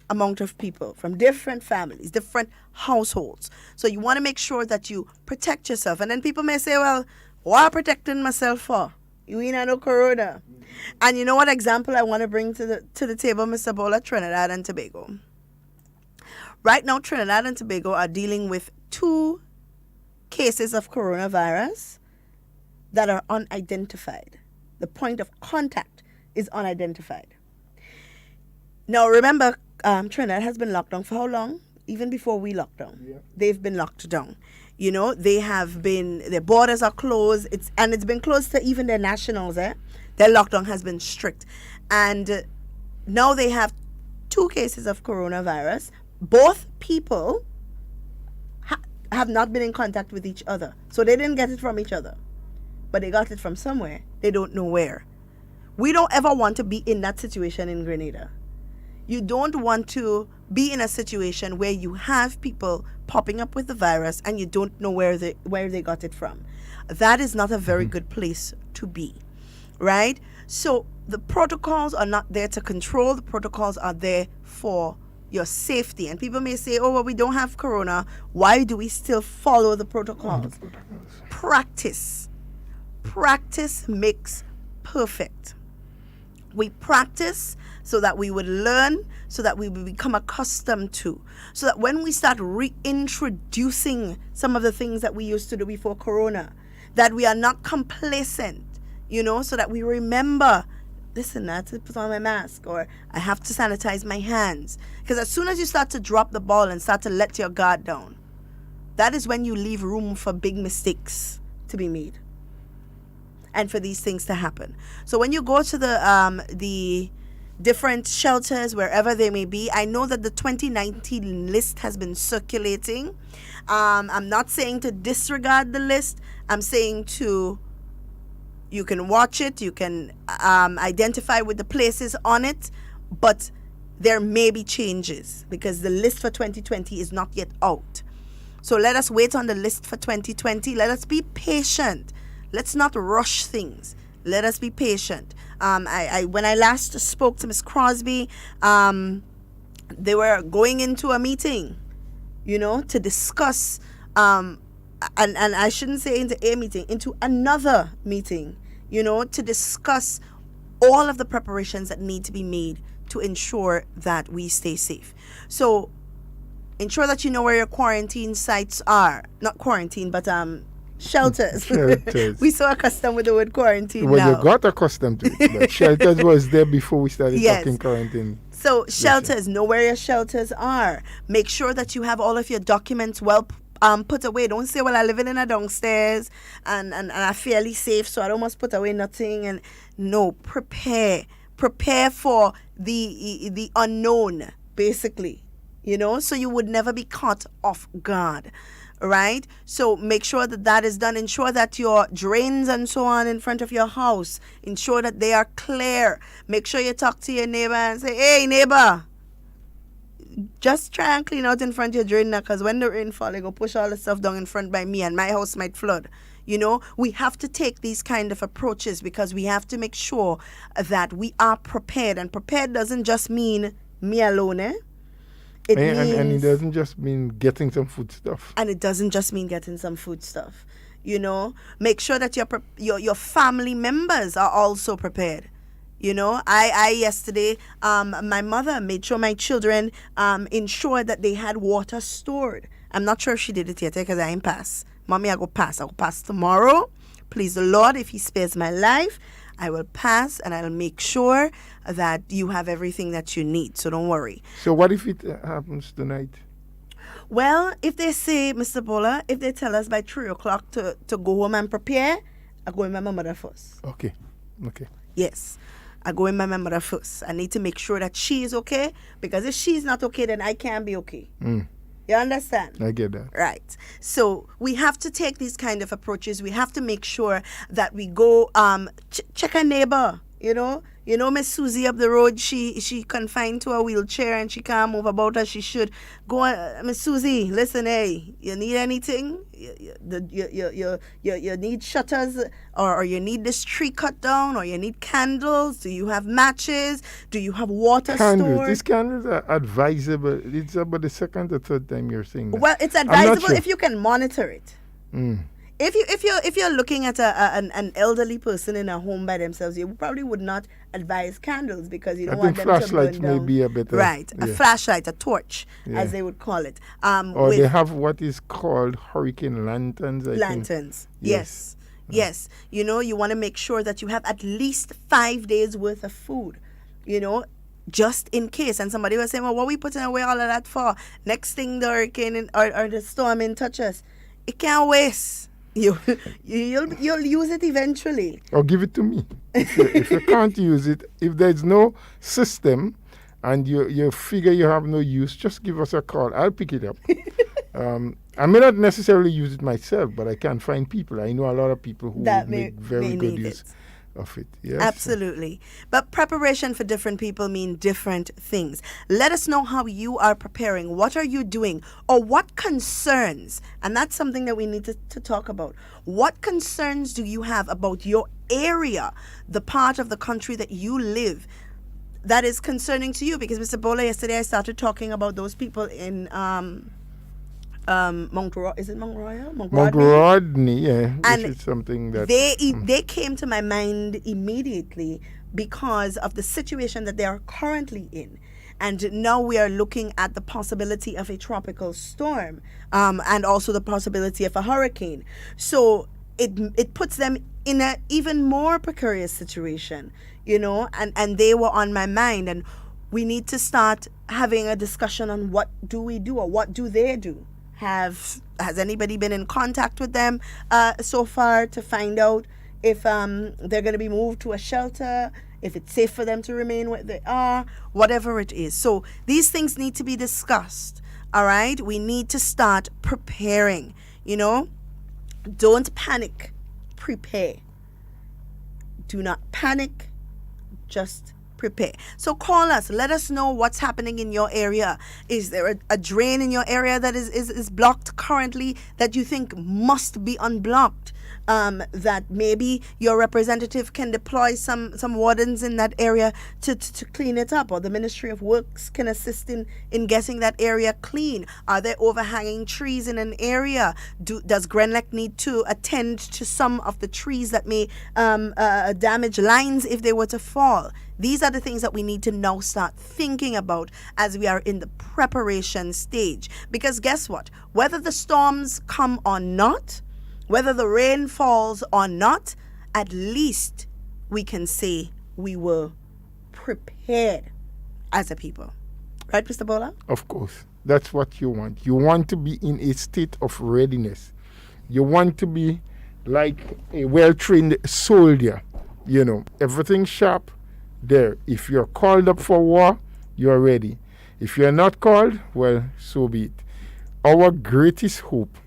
amount of people from different families, different households. So you want to make sure that you protect yourself. And then people may say, well, what am I protecting myself for? You ain't no corona. And you know what example I want to bring to the table, Mr. Bola? Trinidad and Tobago. Right now, Trinidad and Tobago are dealing with 2 cases of coronavirus that are unidentified. The point of contact is unidentified. Now, remember, Trinidad has been locked down for how long? Even before we locked down. Yeah. They've been locked down. They have been, their borders are closed. It's been closed to even their nationals. Their lockdown has been strict. And now they have 2 cases of coronavirus. Both people have not been in contact with each other. So they didn't get it from each other. But they got it from somewhere. They don't know where. We don't ever want to be in that situation in Grenada. You don't want to be in a situation where you have people popping up with the virus and you don't know where they got it from. That is not a very good place to be, right? So the protocols are not there to control. The protocols are there for your safety. And people may say, oh, well, we don't have corona. Why do we still follow the protocols? Practice. Practice makes perfect. We practice so that we would learn, so that we would become accustomed to, so that when we start reintroducing some of the things that we used to do before corona, that we are not complacent, so that we remember, listen, I have to put on my mask, or I have to sanitize my hands. Because as soon as you start to drop the ball and start to let your guard down, that is when you leave room for big mistakes to be made and for these things to happen. So when you go to the different shelters, wherever they may be, I know that the 2019 list has been circulating. I'm not saying to disregard the list. I'm saying you can watch it, you can identify with the places on it, but there may be changes because the list for 2020 is not yet out. So let us wait on the list for 2020. Let us be patient. Let's not rush things. Let us be patient. When I last spoke to Miss Crosby, they were going into a meeting, to discuss, and I shouldn't say into a meeting, into another meeting, to discuss all of the preparations that need to be made to ensure that we stay safe. So ensure that you know where your quarantine sites are. Not quarantine, but shelters. Shelters. We so accustomed with the word quarantine well, now. you got accustomed to it, but shelters was there before we started talking quarantine. So shelters, know where your shelters are. Make sure that you have all of your documents well put away. Don't say, well, I live in a downstairs and I'm fairly safe, so I don't must put away nothing. And no, prepare for the unknown, basically, so you would never be caught off guard. Right? So make sure that is done. Ensure that your drains and so on in front of your house, ensure that they are clear. Make sure you talk to your neighbor and say, hey, neighbor, just try and clean out in front of your drain now, because when the rain falls, they go push all the stuff down in front by me and my house might flood. We have to take these kind of approaches because we have to make sure that we are prepared. And prepared doesn't just mean me alone, It means, and it doesn't just mean getting some food stuff. And it doesn't just mean getting some food stuff. Make sure that your family members are also prepared. I yesterday, my mother made sure my children ensured that they had water stored. I'm not sure if she did it yet because I ain't pass. Mommy, I'll pass tomorrow. Please the Lord, if he spares my life, I will pass and I'll make sure that you have everything that you need. So don't worry. So what if it happens tonight? Well, if they say, Mr. Bola, if they tell us by 3 o'clock to go home and prepare, I go in my mother first. Okay. Yes. I go in my mother first. I need to make sure that she is okay, because if she's not okay, then I can't be okay. You understand? I get that. Right. So we have to take these kind of approaches. We have to make sure that we go check a neighbor, Miss Susie up the road, she confined to a wheelchair and she can't move about as she should. Go on, Miss Susie, listen, hey, you need anything? You need shutters, or you need this tree cut down, or you need candles? Do you have matches? Do you have water stored? These candles are advisable. It's about the second or third time you're saying that. Well, it's advisable if you can monitor it. If you're looking at an elderly person in a home by themselves, you probably would not advise candles because you don't want them to burn down. Flashlights may be a better. Right, a flashlight, a torch, as they would call it. Or they have what is called hurricane lanterns. Lanterns, yes. Yes. You want to make sure that you have at least 5 days worth of food, just in case. And somebody was saying, well, what are we putting away all of that for? Next thing the hurricane or the storm in touch us. It can't waste. You'll use it eventually. Or give it to me. If you can't use it, if there's no system and you figure you have no use, just give us a call. I'll pick it up. I may not necessarily use it myself, but I can find people. I know a lot of people who That would make very may good need use it. of it. Yes. Absolutely. But preparation for different people mean different things. Let us know how you are preparing. What are you doing? Or what concerns? And that's something that we need to talk about. What concerns do you have about your area, the part of the country that you live, that is concerning to you? Because Mr. Bola, yesterday I started talking about those people in Mount Royal. Is it Mount Royal? Mount Rodney, yeah, And which is something that they came to my mind immediately because of the situation that they are currently in. And now we are looking at the possibility of a tropical storm, and also the possibility of a hurricane. So it puts them in an even more precarious situation, and they were on my mind. And we need to start having a discussion on what do we do, or what do they do. Has anybody been in contact with them so far to find out if they're going to be moved to a shelter, if it's safe for them to remain where they are, whatever it is. So these things need to be discussed, all right? We need to start preparing, Don't panic, prepare. Do not panic, just prepare. So call us. Let us know what's happening in your area. Is there a drain in your area that is blocked currently that you think must be unblocked? That maybe your representative can deploy some wardens in that area to clean it up, or the Ministry of Works can assist in getting that area clean. Are there overhanging trees in an area? Does Grenlec need to attend to some of the trees that may damage lines if they were to fall? These are the things that we need to now start thinking about as we are in the preparation stage. Because guess what? Whether the storms come or not, whether the rain falls or not, at least we can say we were prepared as a people. Right, Mr. Bola? Of course. That's what you want. You want to be in a state of readiness. You want to be like a well-trained soldier. Everything sharp there. If you're called up for war, you're ready. If you're not called, well, so be it. Our greatest hope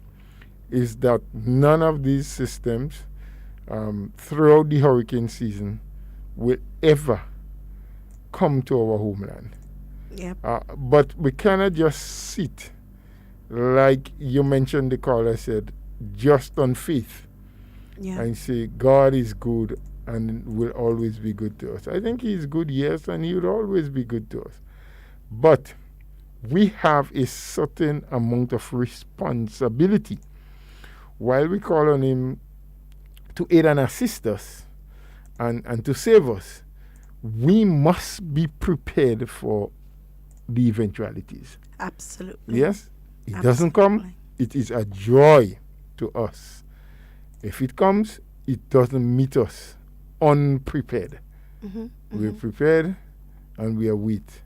is that none of these systems throughout the hurricane season will ever come to our homeland. Yep. But we cannot just sit, like you mentioned, the caller said, just on faith, and say God is good and will always be good to us. I think He's good, yes, and He will always be good to us. But we have a certain amount of responsibility. While we call on Him to aid and assist us and to save us, we must be prepared for the eventualities. Absolutely. Yes? It doesn't come, it is a joy to us. If it comes, it doesn't meet us unprepared. We're prepared and we await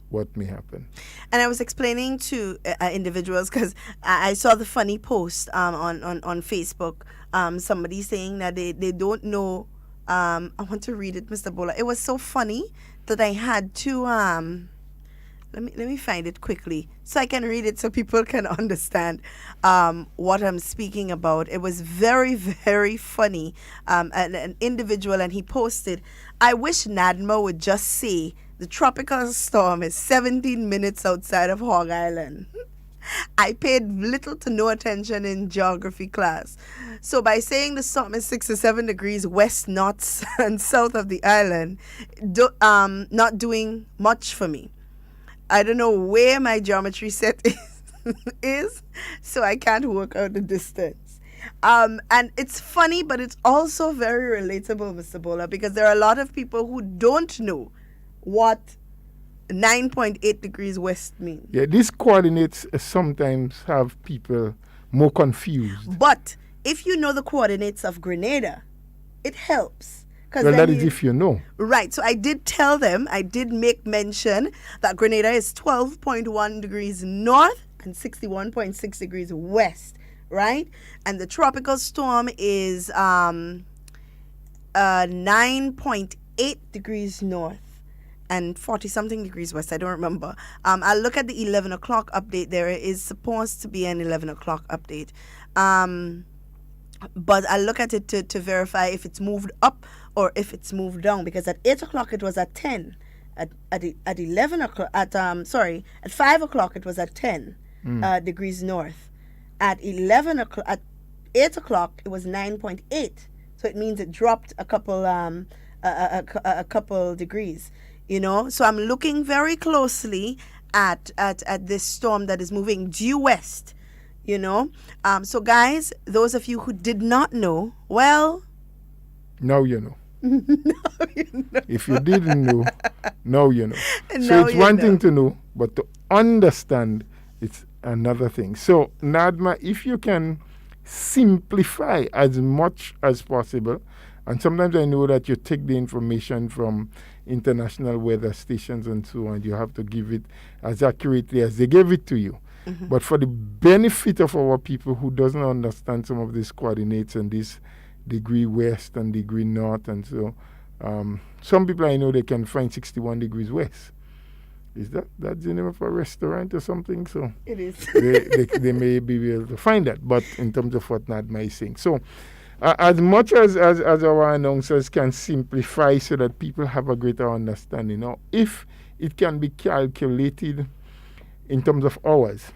what may happen. And I was explaining to individuals, because I saw the funny post on Facebook, somebody saying that they don't know. I want to read it, Mr. Bola. It was so funny that I had to let me find it quickly so I can read it so people can understand what I'm speaking about. It was very, very funny. An individual, and he posted, "I wish NADMA would just say the tropical storm is 17 minutes outside of Hog Island." I paid little to no attention in geography class. So by saying the storm is 6 or 7 degrees west, north, and south of the island, not doing much for me. I don't know where my geometry set is, so I can't work out the distance. And it's funny, but it's also very relatable, Mr. Bola, because there are a lot of people who don't know what 9.8 degrees west means. Yeah, these coordinates sometimes have people more confused. But if you know the coordinates of Grenada, it helps. Well, that is if you know. Right. So I did tell them, I did make mention that Grenada is 12.1 degrees north and 61.6 degrees west, right? And the tropical storm is 9.8 degrees north and 40 something degrees west. I don't remember. I'll look at the 11 o'clock update. There is supposed to be an 11 o'clock update. But I'll look at it to verify if it's moved up or if it's moved down, because at 8 o'clock it was at 10. At 11 o'clock, at 5 o'clock it was at 10 degrees north. At 11 o'clock, at 8 o'clock it was 9.8. So it means it dropped a couple degrees, you know. So I'm looking very closely at this storm that is moving due west, you know. So guys, those of you who did not know, well, now you know. now you know. If you didn't know, now you know. So Now it's you one know. thing to know, but to understand, it's another thing. So Nadma, if you can simplify as much as possible, and sometimes I know that you take the information from international weather stations and so on, you have to give it as accurately as they gave it to you. But for the benefit of our people who doesn't understand some of these coordinates and this degree west and degree north, and so some people I know, they can find 61 degrees west. Is that's the name of a restaurant or something? So It is. they may be able to find that. But in terms of what Nadma is saying, so as much as our announcers can simplify so that people have a greater understanding, or if it can be calculated in terms of hours.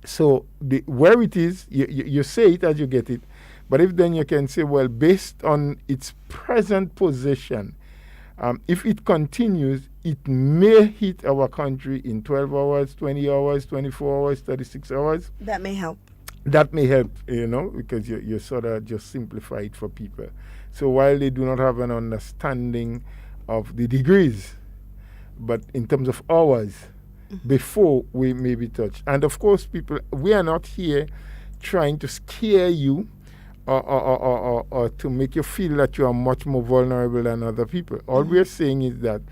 So where it is, you say it as you get it, but if then you can say, well, based on its present position, if it continues, it may hit our country in 12 hours, 20 hours, 24 hours, 36 hours. That may help. That may help, you know, because you sort of just simplify it for people. So while they do not have an understanding of the degrees, but in terms of hours, before we may be touched. And of course, people, we are not here trying to scare you or to make you feel that you are much more vulnerable than other people. All we are saying is that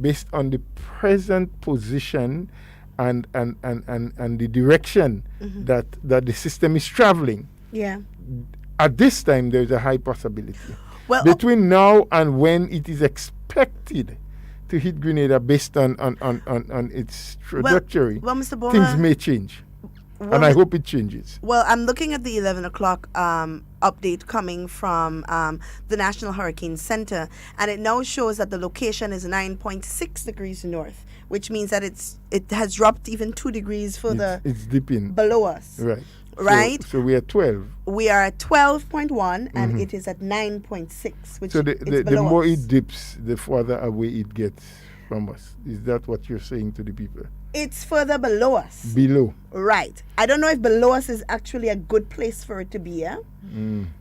based on the present position and the direction that the system is traveling, Yeah. at this time there is a high possibility. Well, Between now and when it is expected to hit Grenada based on its trajectory, well, Mr. Boma, things may change. well, And I Mi- hope it changes. Well, I'm looking at the 11 o'clock update coming from the National Hurricane Center, and it now shows that the location is 9.6 degrees north, which means that it has dropped even 2 degrees further It's dipping. below us. Right. Right? So we are 12. We are at 12.1, and it is at 9.6, which So is the below more us. it dips, the further away it gets from us. Is that what you're saying to the people? It's further below us. Below. Right. I don't know if below us is actually a good place for it to be, yeah?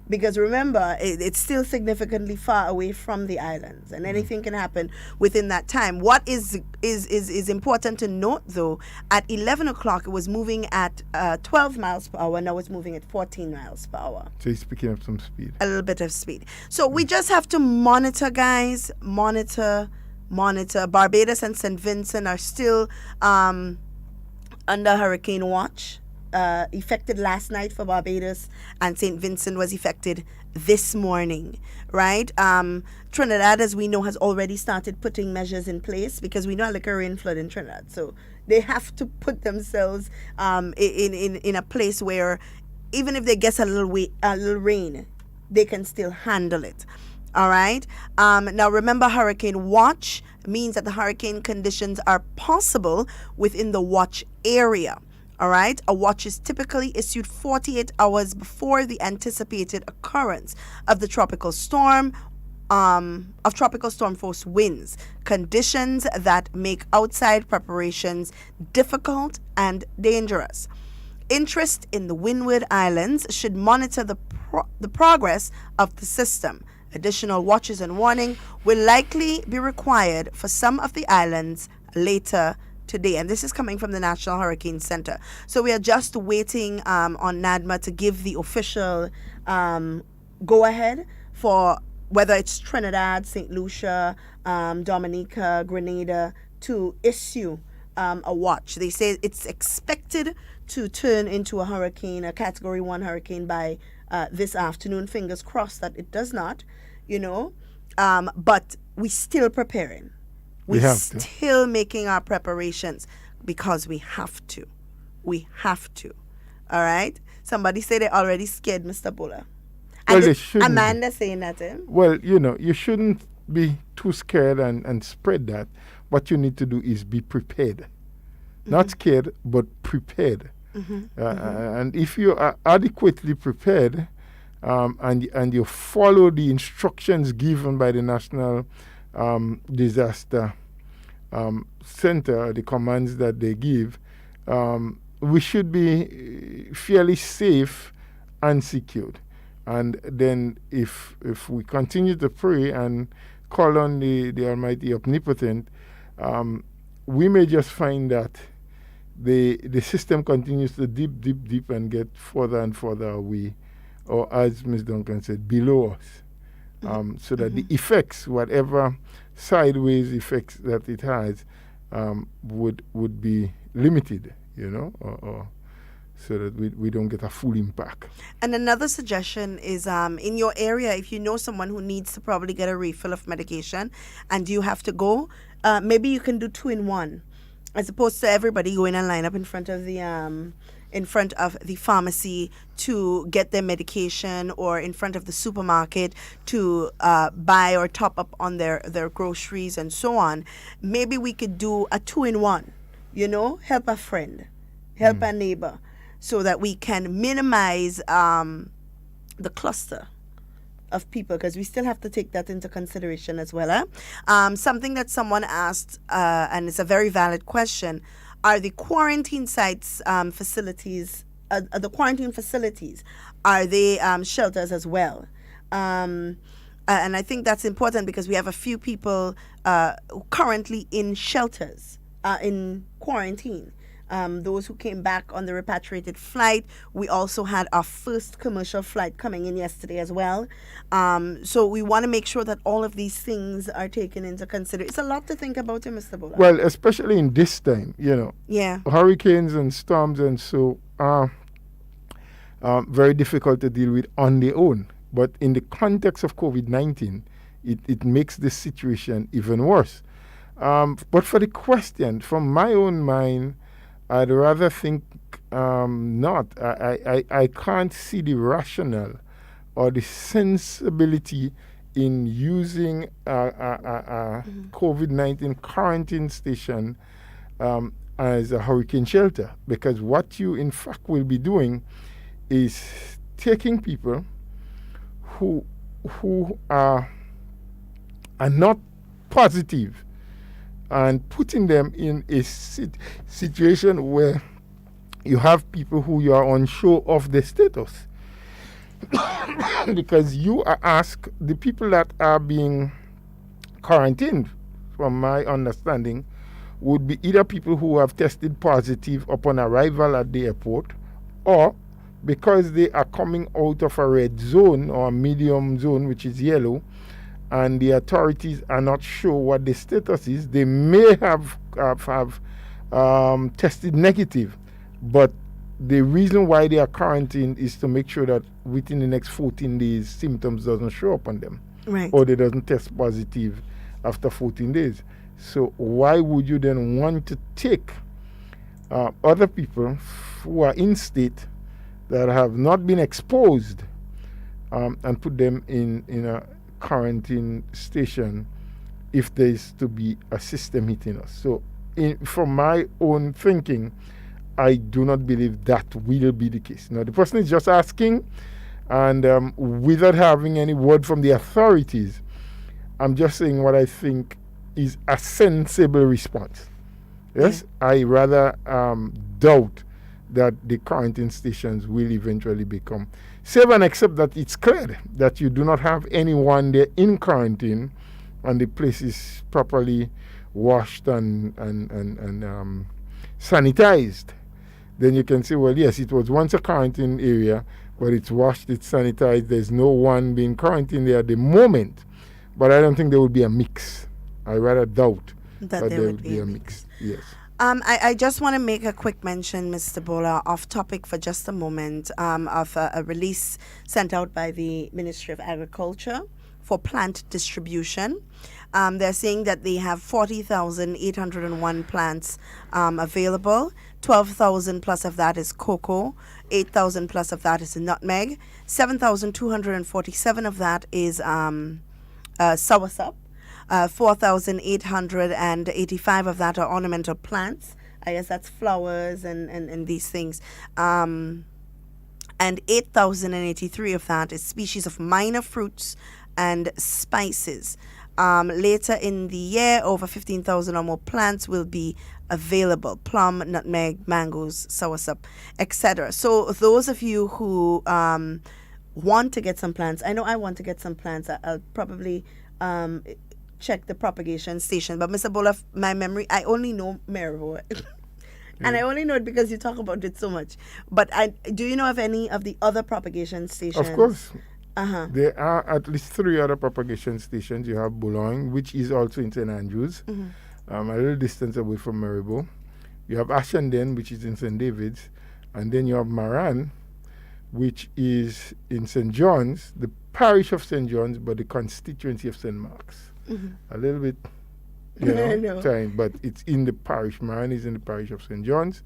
Because remember, it's still significantly far away from the islands, and anything can happen within that time. What is important to note, though, at 11 o'clock, it was moving at 12 miles per hour. Now it's moving at 14 miles per hour. So it's picking up some speed. A little bit of speed. So we just have to monitor, guys. Monitor. Barbados and St. Vincent are still under hurricane watch. Affected last night for Barbados, and St. Vincent was affected this morning, right? Trinidad, as we know, has already started putting measures in place because we know a liquor rain flood in Trinidad. So they have to put themselves in a place where even if they get a little rain, they can still handle it. All right. Now, remember, hurricane watch means that the hurricane conditions are possible within the watch area. All right. A watch is typically issued 48 hours before the anticipated occurrence of the tropical storm, of tropical storm force winds, conditions that make outside preparations difficult and dangerous. Interest in the Windward Islands should monitor the progress of the system. Additional watches and warning will likely be required for some of the islands later today. And this is coming from the National Hurricane Center. So we are just waiting on NADMA to give the official go-ahead for whether it's Trinidad, St. Lucia, Dominica, Grenada, to issue a watch. They say it's expected to turn into a hurricane, a Category 1 hurricane by this afternoon. Fingers crossed that it does not, but we're still preparing. We We're have to. still making our preparations because we have to. We have to. All right? Somebody say they're already scared, Mr. Bola. Well, And they shouldn't be. Amanda saying that, eh? Well, you know, you shouldn't be too scared and spread that. What you need to do is be prepared. Not scared, but prepared. And if you are adequately prepared and you follow the instructions given by the National Disaster Center, the commands that they give, we should be fairly safe and secured. And then if we continue to pray and call on the Almighty Omnipotent, we may just find that the system continues to deep and get further and further away, or as Ms. Duncan said, below us, so that the effects, whatever sideways effects that it has, would be limited, you know, or so that we don't get a full impact. And another suggestion is in your area, if you know someone who needs to probably get a refill of medication and you have to go, maybe you can do 2-in-1, as opposed to everybody going and line up in front of the pharmacy to get their medication, or in front of the supermarket to buy or top up on their groceries and so on. Maybe we could do a 2-in-1, you know, help a friend, help a neighbor, so that we can minimize the cluster of people, because we still have to take that into consideration as well. Something that someone asked, and it's a very valid question, are the quarantine sites facilities, the quarantine facilities, are they shelters as well? And I think that's important because we have a few people currently in shelters, in quarantine. Those who came back on the repatriated flight. We also had our first commercial flight coming in yesterday as well. So we want to make sure that all of these things are taken into consideration. It's a lot to think about, Mr. Bola. Well, especially in this time, you know. Yeah. Hurricanes and storms and so are very difficult to deal with on their own. But in the context of COVID-19, it makes this situation even worse. But for the question, from my own mind, I'd rather think not. I can't see the rationale or the sensibility in using a COVID-19 quarantine station as a hurricane shelter, because what you in fact will be doing is taking people who are not positive and putting them in a situation where you have people who you are unsure of their status. Because you are asked, the people that are being quarantined, from my understanding, would be either people who have tested positive upon arrival at the airport, or because they are coming out of a red zone or a medium zone, which is yellow, and the authorities are not sure what the status is, they may have tested negative. But the reason why they are quarantined is to make sure that within the next 14 days, symptoms doesn't show up on them. Right. Or they doesn't test positive after 14 days. So why would you then want to take other people who are in state that have not been exposed and put them in a quarantine station if there is to be a system hitting us? So from my own thinking, I do not believe that will be the case. Now, the person is just asking, and without having any word from the authorities, I'm just saying what I think is a sensible response. Yes, I rather doubt that the quarantine stations will eventually become safe, and except that it's clear that you do not have anyone there in quarantine and the place is properly washed and sanitized. Then you can say, well, yes, it was once a quarantine area, but it's washed, it's sanitized, there's no one being quarantined there at the moment. But I don't think there will be a mix. I rather doubt that there would be a mix. Yes. I just want to make a quick mention, Mr. Bola, off topic for just a moment, of a release sent out by the Ministry of Agriculture for plant distribution. They're saying that they have 40,801 plants available. 12,000 plus of that is cocoa. 8,000 plus of that is nutmeg. 7,247 of that is soursop. 4,885 of that are ornamental plants. I guess that's flowers and these things. And 8,083 of that is species of minor fruits and spices. Later in the year, over 15,000 or more plants will be available. Plum, nutmeg, mangoes, soursop, etc. So those of you who want to get some plants, I know I want to get some plants. I'll probably check the propagation station. But Mr. Bola, my memory, I only know Maribor. And I only know it because you talk about it so much. But do you know of any of the other propagation stations? Of course. There are at least 3 other propagation stations. You have Boulogne, which is also in St. Andrews, a little distance away from Maribor. You have Ashenden, which is in St. David's. And then you have Maran, which is in St. John's, the parish of St. John's, but the constituency of St. Mark's. A little bit, time, but it's in the parish. Maran is in the parish of St. John's,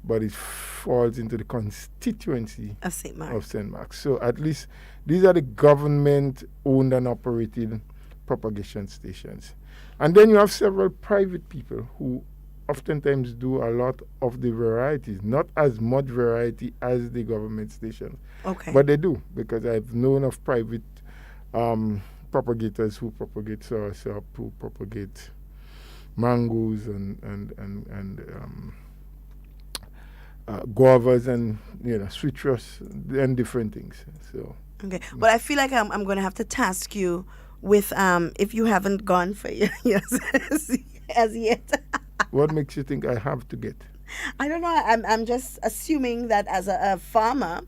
but it falls into the constituency of St. Mark's. So at least these are the government-owned and operated propagation stations. And then you have several private people who oftentimes do a lot of the varieties, not as much variety as the government stations. Okay. But they do, because I've known of private propagators who propagate soursop, who propagate mangoes and guavas and citrus and different things. So okay, but I feel like I'm going to have to task you with if you haven't gone for years as yet. What makes you think I have to get? I don't know. I'm just assuming that as a farmer,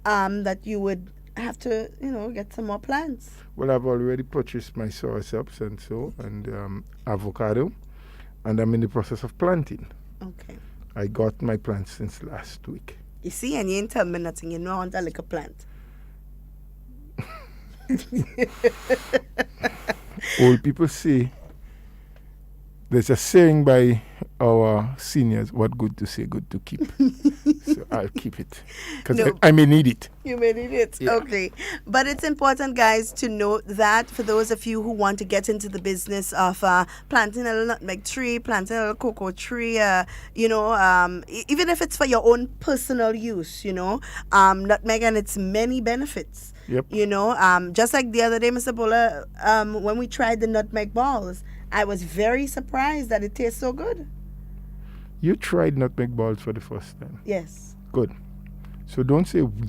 that you would have to get some more plants. Well, I've already purchased my soursops and avocado, and I'm in the process of planting. Okay. I got my plants since last week. You see, and you ain't tell me nothing. You know I want a little plant. Old people say, there's a saying by our seniors, what good to say, good to keep. So I'll keep it, because I may need it. You may need it. Yeah. Okay. But it's important, guys, to note that for those of you who want to get into the business of planting a little nutmeg tree, planting a little cocoa tree, even if it's for your own personal use, nutmeg and its many benefits. Yep. Just like the other day, Mr. Bola, when we tried the nutmeg balls, I was very surprised that it tastes so good. You tried nutmeg balls for the first time? Yes. Good. So don't say we.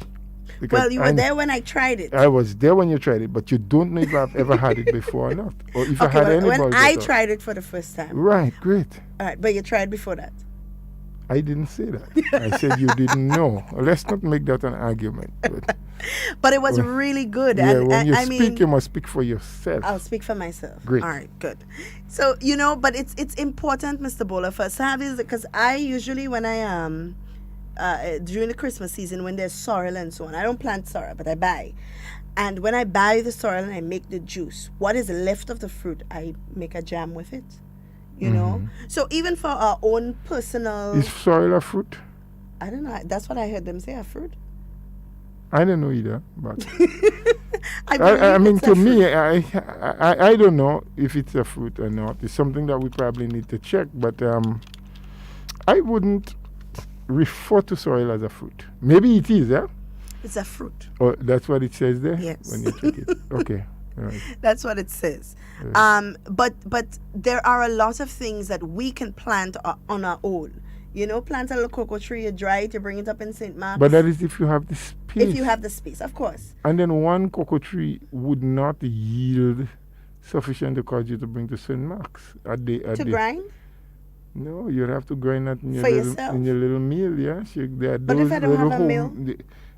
Well, you were there when I tried it. I was there when you tried it, but you don't know if I've ever had it before or not. Or if I had any balls. When I tried it for the first time. Right, great. All right, but you tried before that. I didn't say that. I said you didn't know. Let's not make that an argument. But it was really good. Yeah, when you speak, you must speak for yourself. I'll speak for myself. Great. All right, good. So, but it's important, Mr. Bola, for us to have this, because I usually, when I during the Christmas season, when there's sorrel and so on, I don't plant sorrel, but I buy. And when I buy the sorrel and I make the juice, what is left of the fruit, I make a jam with it. So even for our own personal... Is sorrel a fruit? I don't know. That's what I heard them say, a fruit. I don't know either, but... I mean, to me, I don't know if it's a fruit or not. It's something that we probably need to check, but I wouldn't refer to sorrel as a fruit. Maybe it is, yeah? It's a fruit. Oh, that's what it says there? Yes. When you check it. Okay. Right. That's what it says. Right. But there are a lot of things that we can plant on our own. Plant a little cocoa tree, you dry it, you bring it up in St. Mark's. But that is if you have the space. If you have the space, of course. And then one cocoa tree would not yield sufficient to cause you to bring to St. Mark's. To grind? No, you'd have to grind that in your little mill, yes. But if I don't have a mill?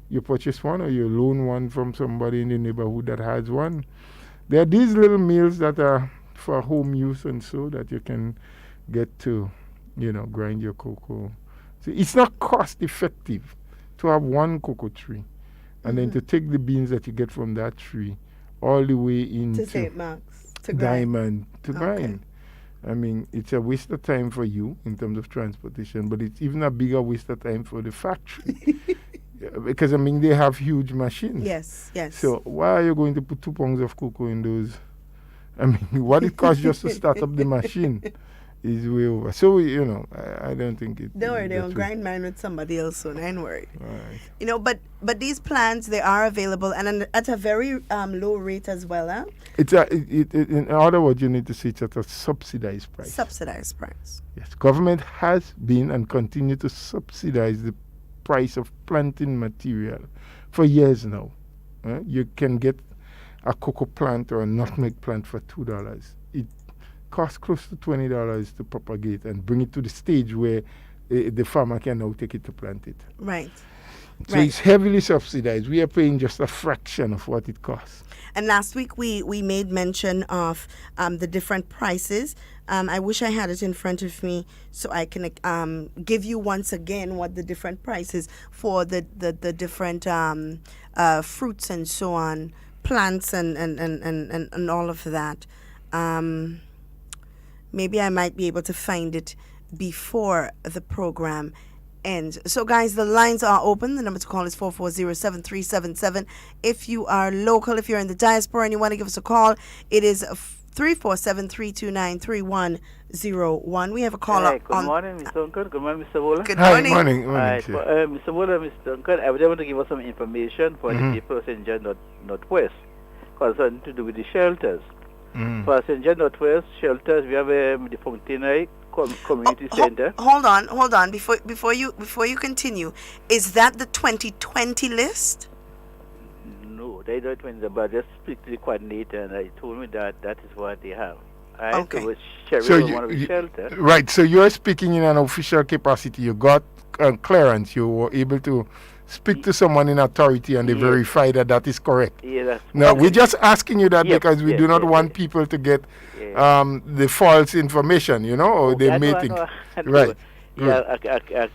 You purchase one or you loan one from somebody in the neighborhood that has one. There are these little mills that are for home use and so that you can get to, grind your cocoa. So it's not cost effective to have one cocoa tree and then to take the beans that you get from that tree all the way into To St. Mark's. To Grind. Diamond to Okay. Grind. I mean, it's a waste of time for you in terms of transportation, but it's even a bigger waste of time for the factory. Because, I mean, they have huge machines. Yes, yes. So why are you going to put 2 pounds of cocoa in those? I mean, what it costs just to start up the machine is way over. So, I don't think it... Don't worry, they'll that's grind mine with somebody else soon. I ain't worried. Right. But these plans, they are available and at a very low rate as well. Huh? In other words, you need to see it at a subsidized price. Subsidized price. Yes, government has been and continue to subsidize the price of planting material for years now. You can get a cocoa plant or a nutmeg plant for $2. It costs close to $20 to propagate and bring it to the stage where the farmer can now take it to plant it. Right. So it's heavily subsidized. We are paying just a fraction of what it costs. And last week we made mention of the different prices. I wish I had it in front of me so I can give you once again what the different prices for the different fruits and so on, plants and all of that. Maybe I might be able to find it before the program ends. So, guys, the lines are open. The number to call is 440-7377. If you are local, if you're in the diaspora and you want to give us a call, it is 347-329-3101. We have a caller. Hi, good morning, Mr. Uncle. Good morning, Mr. Bola. Good Hi, morning. morning. Right, Sir. Mr. Bola, Mr. Uncle, I would want to give us some information for the people of St. John Northwest concerning to do with the shelters. For St. John Northwest shelters, we have the Fontenay Community Center. Hold on. Before you continue, is that the 2020 list? No, they don't win the but just speak to the coordinator and they told me that is what they have. Right? Okay. So Sherry So was one of the shelters. right. So you're speaking in an official capacity. You got clearance. You were able to speak to someone in authority and they verify that is correct. Yeah, that's No, we're just asking you that Yep, because we yes, do not yes, want yes. people to get Yeah. the false information, or they may think. Right. Yeah, I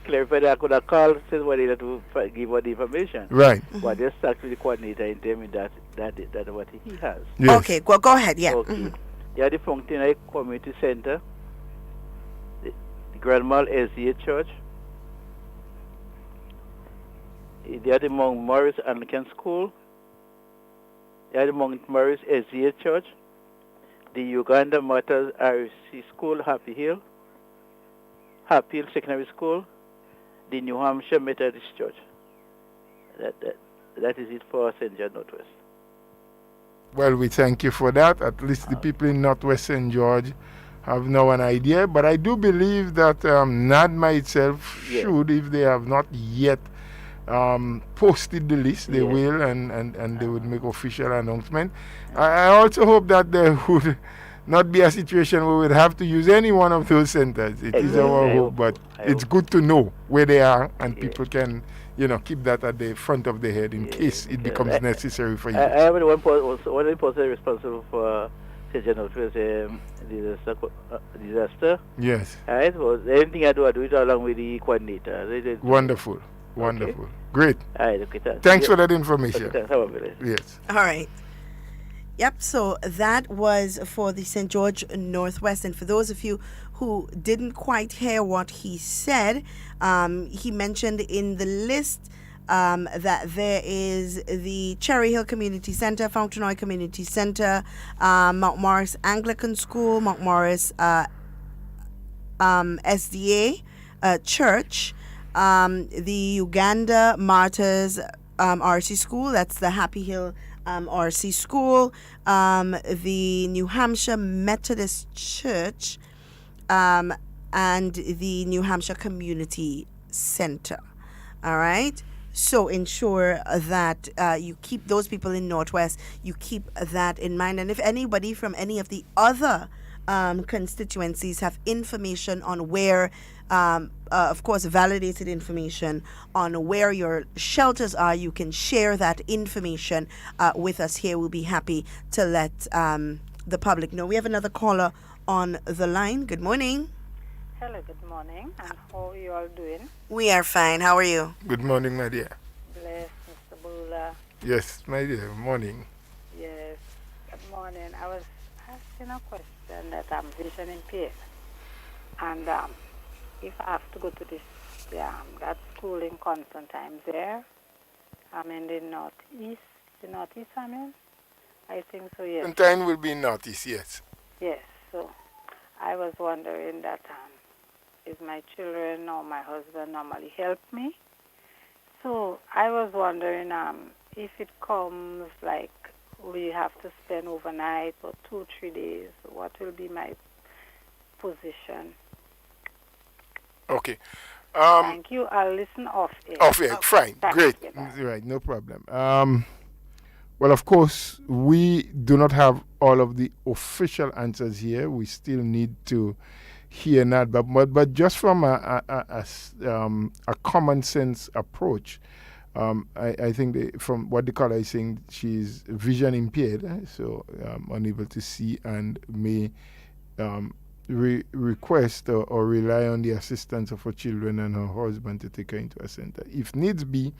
clarified that I could have called somebody that will give us the information. Right. But just talk to the coordinator and tell me that what he has. Yes. Okay, well, go ahead. Yeah. Okay. Mhm. Yeah, the Fontenay Community Center, the Grandma SDA Church, they are the Mount Morris Anglican School, they are the Mount Morris SDA Church, the Uganda Martyrs RC School, Happy Hill Secondary School, the New Hampshire Methodist Church. That is it for St. John Northwest. Well, we thank you for that. At least the people in Northwest St. George have now an idea. But I do believe that NADMA itself should, if they have not yet posted the list, they will, and they would make official announcement. I also hope that there would not be a situation where we'd have to use any one of those centers. It is our hope, but it's good to know where they are, and people can, keep that at the front of their head in case it becomes necessary for you. I am the one of the person responsible for St. John Northwest disaster. Yes. Right? Well, anything I do it along with the coordinator. Wonderful. Wonderful. Great. Right, okay, Thanks for that information. Okay, thanks. Have a good day. Yes. All right. Yep, so that was for the St. George Northwest. And for those of you who didn't quite hear what he said, he mentioned in the list that there is the Cherry Hill Community Center, Fontenoy Community Center, Mount Morris Anglican School, Mount Morris SDA Church, the Uganda Martyrs RC School, that's the Happy Hill RC School, the New Hampshire Methodist Church, and the New Hampshire Community Center. All right? So ensure that you keep those people in Northwest, you keep that in mind. And if anybody from any of the other constituencies have information on where, of course, validated information on where your shelters are, you can share that information with us here. We'll be happy to let the public know. We have another caller on the line. Good morning. Hello, good morning. And how are you all doing? We are fine. How are you? Good morning, my dear. Bless Mr. Bula. Yes, my dear. Morning. Yes. Good morning. I was asking a question that I'm vision impaired. And if I have to go to this, that school in Constantine there, I'm in the northeast, I mean? I think so, yes. Constantine will be northeast, yes. Yes, so I was wondering that if my children or my husband normally help me. So I was wondering if it comes like we have to spend overnight or 2-3 days, what will be my position? Okay. Thank you. I'll listen off air. Off air, fine, Thank great. you, bye. Right, no problem. Well, of course, we do not have all of the official answers here. We still need to hear that, but just from a common sense approach, I think from what the caller is saying, she's vision impaired, so unable to see, and may request or rely on the assistance of her children and her husband to take her into a center. If needs be,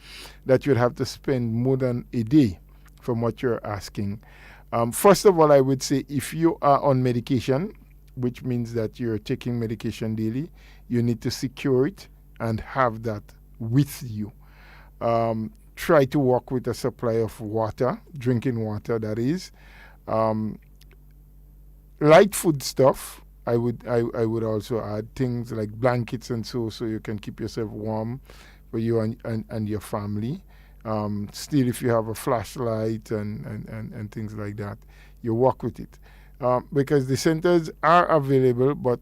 that you'd have to spend more than a day from what you're asking. First of all, I would say if you are on medication, which means that you're taking medication daily, you need to secure it and have that with you. Try to work with a supply of water, drinking water, that is. Light food stuff, I would also add things like blankets and so you can keep yourself warm for you and your family. Still, if you have a flashlight and things like that, you work with it. Because the centers are available, but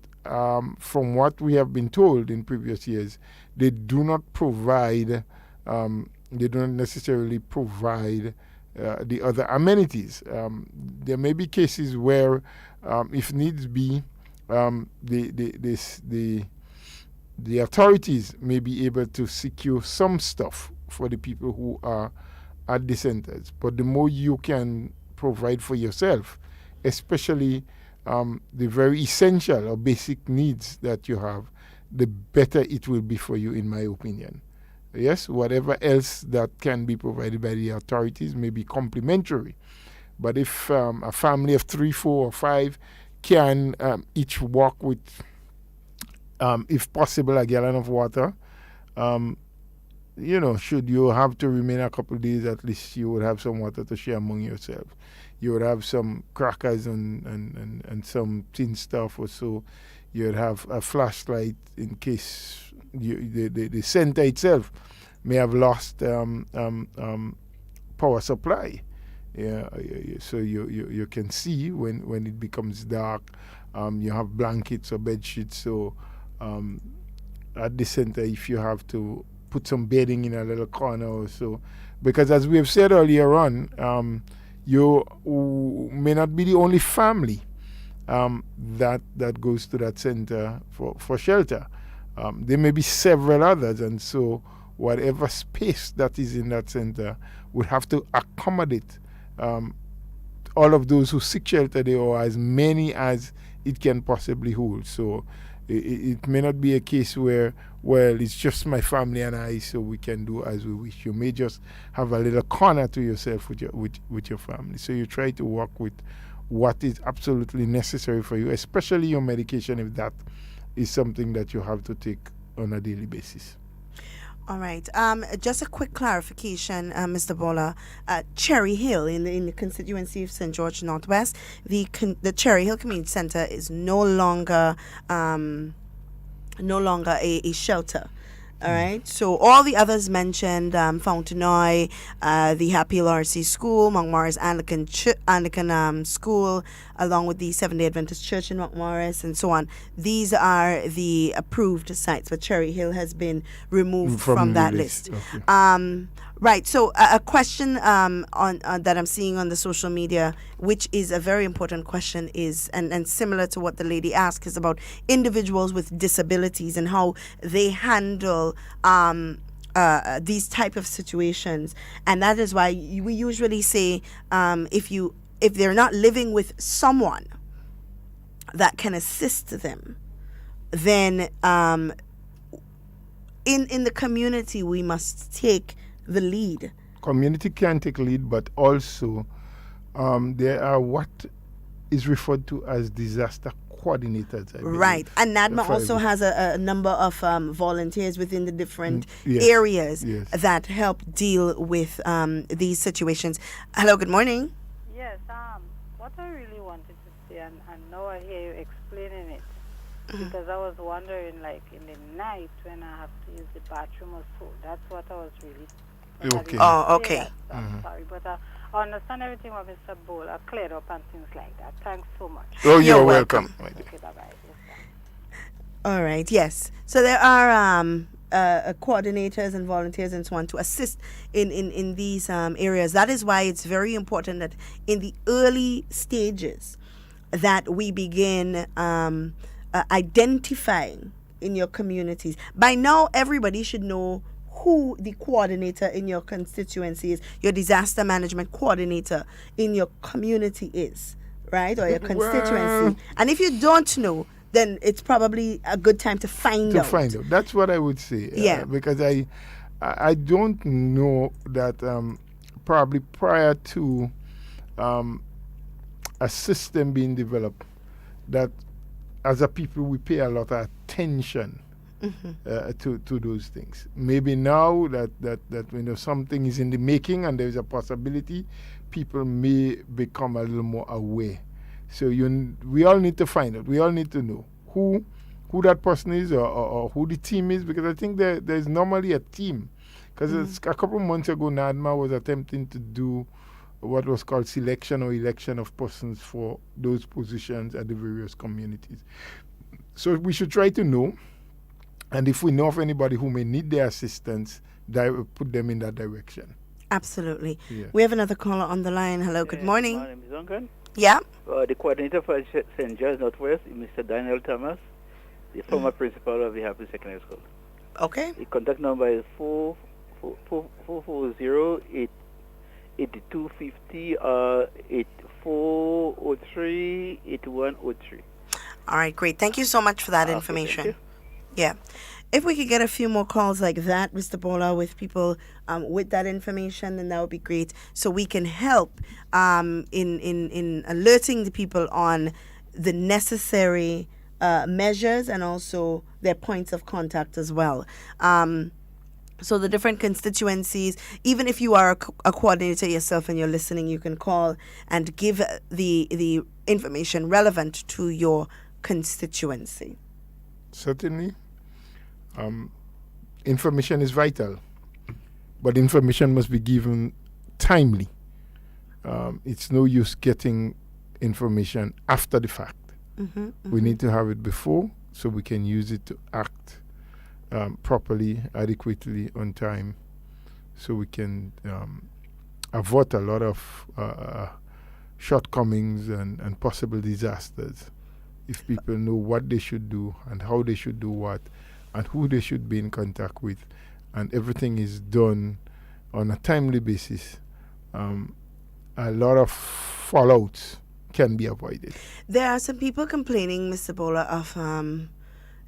from what we have been told in previous years, they do not provide, they don't necessarily provide the other amenities. There may be cases where, if needs be, the authorities may be able to secure some stuff for the people who are at the centers. But the more you can provide for yourself, especially the very essential or basic needs that you have, the better it will be for you, in my opinion. Yes, whatever else that can be provided by the authorities may be complementary. But if a family of 3, 4, or 5 can each walk with, if possible, a gallon of water, should you have to remain a couple of days, at least you would have some water to share among yourselves. You would have some crackers and some tin stuff or so. You would have a flashlight in case the center itself may have lost power supply. Yeah, so you can see when it becomes dark. You have blankets or bed sheets. So at the center, if you have to put some bedding in a little corner or so, because as we have said earlier on, you may not be the only family that goes to that center for shelter. There may be several others, and so whatever space that is in that center would have to accommodate all of those who seek shelter there, or as many as it can possibly hold. So it may not be a case where, well, it's just my family and I, so we can do as we wish. You may just have a little corner to yourself with your family. So you try to work with what is absolutely necessary for you, especially your medication, if that is something that you have to take on a daily basis. All right. Just a quick clarification, Mr. Bola. Cherry Hill in the constituency of St. George Northwest, the Cherry Hill Community Center is no longer a shelter. All right. So all the others mentioned, Fontenoy, the Happy LRC School, Montmorris Anglican School, along with the Seventh-day Adventist Church in Montmorris, and so on. These are the approved sites, but Cherry Hill has been removed from that list. Okay. Right. So a question on that I'm seeing on the social media, which is a very important question, is and similar to what the lady asked, is about individuals with disabilities and how they handle these type of situations. And that is why we usually say if they're not living with someone that can assist them, then in the community we must take the lead. Community can take lead, but also there are what is referred to as disaster coordinators. I believe. Right. And NADMA For also every- has a number of volunteers within the different yes, areas yes. that help deal with these situations. Hello, good morning. Yes, what I really wanted to say, and now I hear you explaining it, because I was wondering, like, in the night when I have to use the bathroom or so, that's what I was really... Okay. Oh, okay. I'm sorry, but I understand everything what Mr. Bowler cleared up and things like that. Thanks so much. Oh, You're you're welcome. welcome. my dear. Okay, bye-bye. Yes, sir. All right, yes. So there are coordinators and volunteers and so on to assist in these areas. That is why it's very important that in the early stages that we begin identifying in your communities. By now, everybody should know who the coordinator in your constituency is, your disaster management coordinator in your community is, right? Or your constituency. Well, And if you don't know, then it's probably a good time to find out. That's what I would say. Yeah. Because I don't know that probably prior to a system being developed, that as a people we pay a lot of attention to those things. Maybe now that something is in the making and there is a possibility, people may become a little more aware. So we all need to find out. We all need to know who that person is or who the team is, because I think there's normally a team. Because a couple of months ago, NADMA was attempting to do what was called selection or election of persons for those positions at the various communities. So we should try to know, and if we know of anybody who may need their assistance, put them in that direction. Absolutely. Yeah. We have another caller on the line. Hello, good morning. My name is Duncan. Yeah. The coordinator for St. John's Northwest is Mr. Daniel Thomas, the former principal of the Happy Secondary School. Okay. The contact number is 440-8250 8403-8103. All right, great. Thank you so much for that Okay, information. thank Yeah. If we could get a few more calls like that, Mr. Bola, with people with that information, then that would be great. So we can help in alerting the people on the necessary measures and also their points of contact as well. So the different constituencies, even if you are a coordinator yourself and you're listening, you can call and give the information relevant to your constituency. Certainly. Information is vital, but information must be given timely. It's no use getting information after the fact. We need to have it before so we can use it to act properly, adequately, on time, so we can avert a lot of shortcomings and possible disasters if people know what they should do and how they should do what and who they should be in contact with, and everything is done on a timely basis. A lot of fallouts can be avoided. There are some people complaining, Mr. Bola, of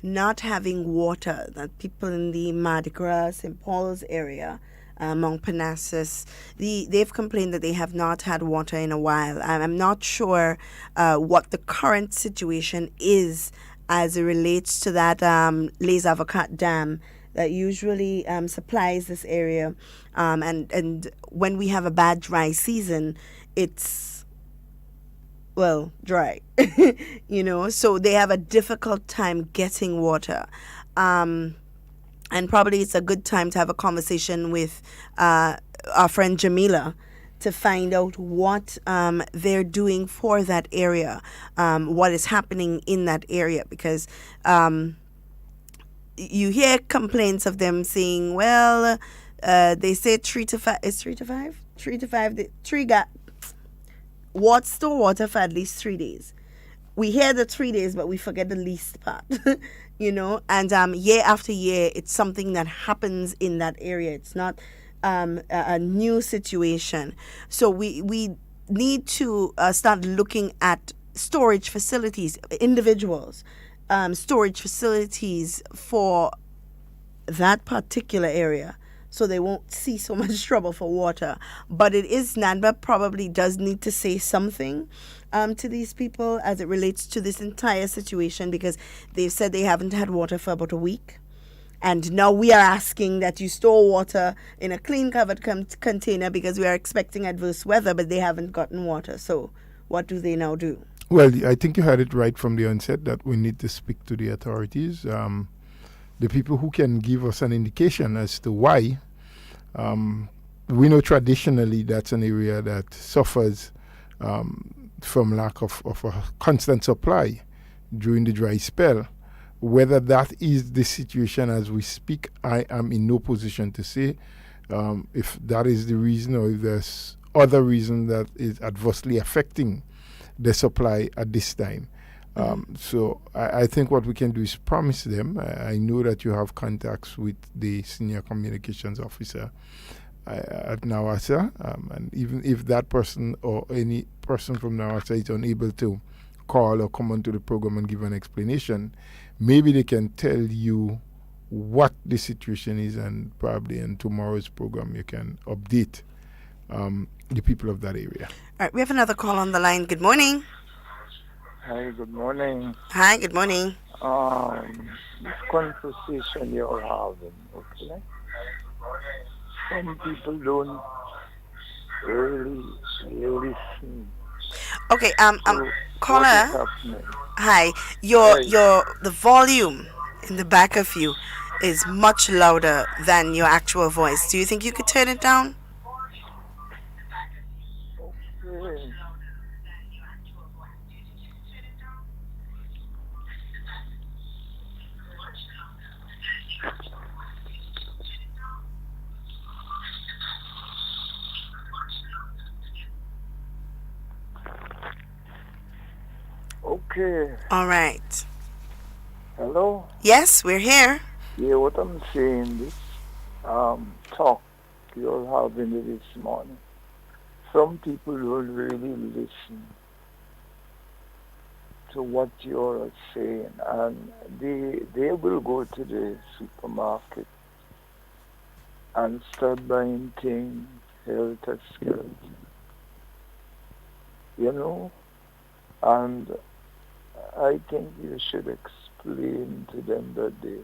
not having water, that people in the Mardi Gras, St. Paul's area, Mount Parnassus, they've complained that they have not had water in a while. I'm not sure what the current situation is as it relates to that Les Avocats Dam that usually supplies this area. And when we have a bad dry season, it's, well, dry, so they have a difficult time getting water. And probably it's a good time to have a conversation with our friend Jamila to find out what they're doing for that area, what is happening in that area, because you hear complaints of them saying, well, they say 3 to 5, is 3 to 5? 3 to 5, the tree got store water for at least 3 days. We hear the 3 days, but we forget the least part, and year after year, it's something that happens in that area. It's not a new situation. So we need to start looking at storage facilities, individuals, storage facilities for that particular area, so they won't see so much trouble for water. But it is NADMA probably does need to say something to these people as it relates to this entire situation, because they've said they haven't had water for about a week. And now we are asking that you store water in a clean covered container because we are expecting adverse weather, but they haven't gotten water. So what do they now do? Well, I think you had it right from the onset that we need to speak to the authorities. The people who can give us an indication as to why. We know traditionally that's an area that suffers from lack of a constant supply during the dry spell. Whether that is the situation as we speak, I am in no position to say if that is the reason or if there's other reason that is adversely affecting the supply at this time. So I think what we can do is promise them. I know that you have contacts with the senior communications officer at NAWASA, and even if that person or any person from NAWASA is unable to call or come onto the program and give an explanation, maybe they can tell you what the situation is, and probably in tomorrow's program you can update the people of that area. All right, we have another call on the line. Good morning. Hi, good morning. Hi, good morning. This conversation you're having, okay? Some people don't really listen. Okay, to caller. what is happening. Hi. The volume in the back of you is much louder than your actual voice. Do you think you could turn it down? Okay. Okay. All right. Hello? Yes, we're here. Yeah, what I'm saying, this talk you're having this morning, some people will really listen to what you're saying, and they will go to the supermarket and start buying things, helter-skelter, you know, and I think you should explain to them that the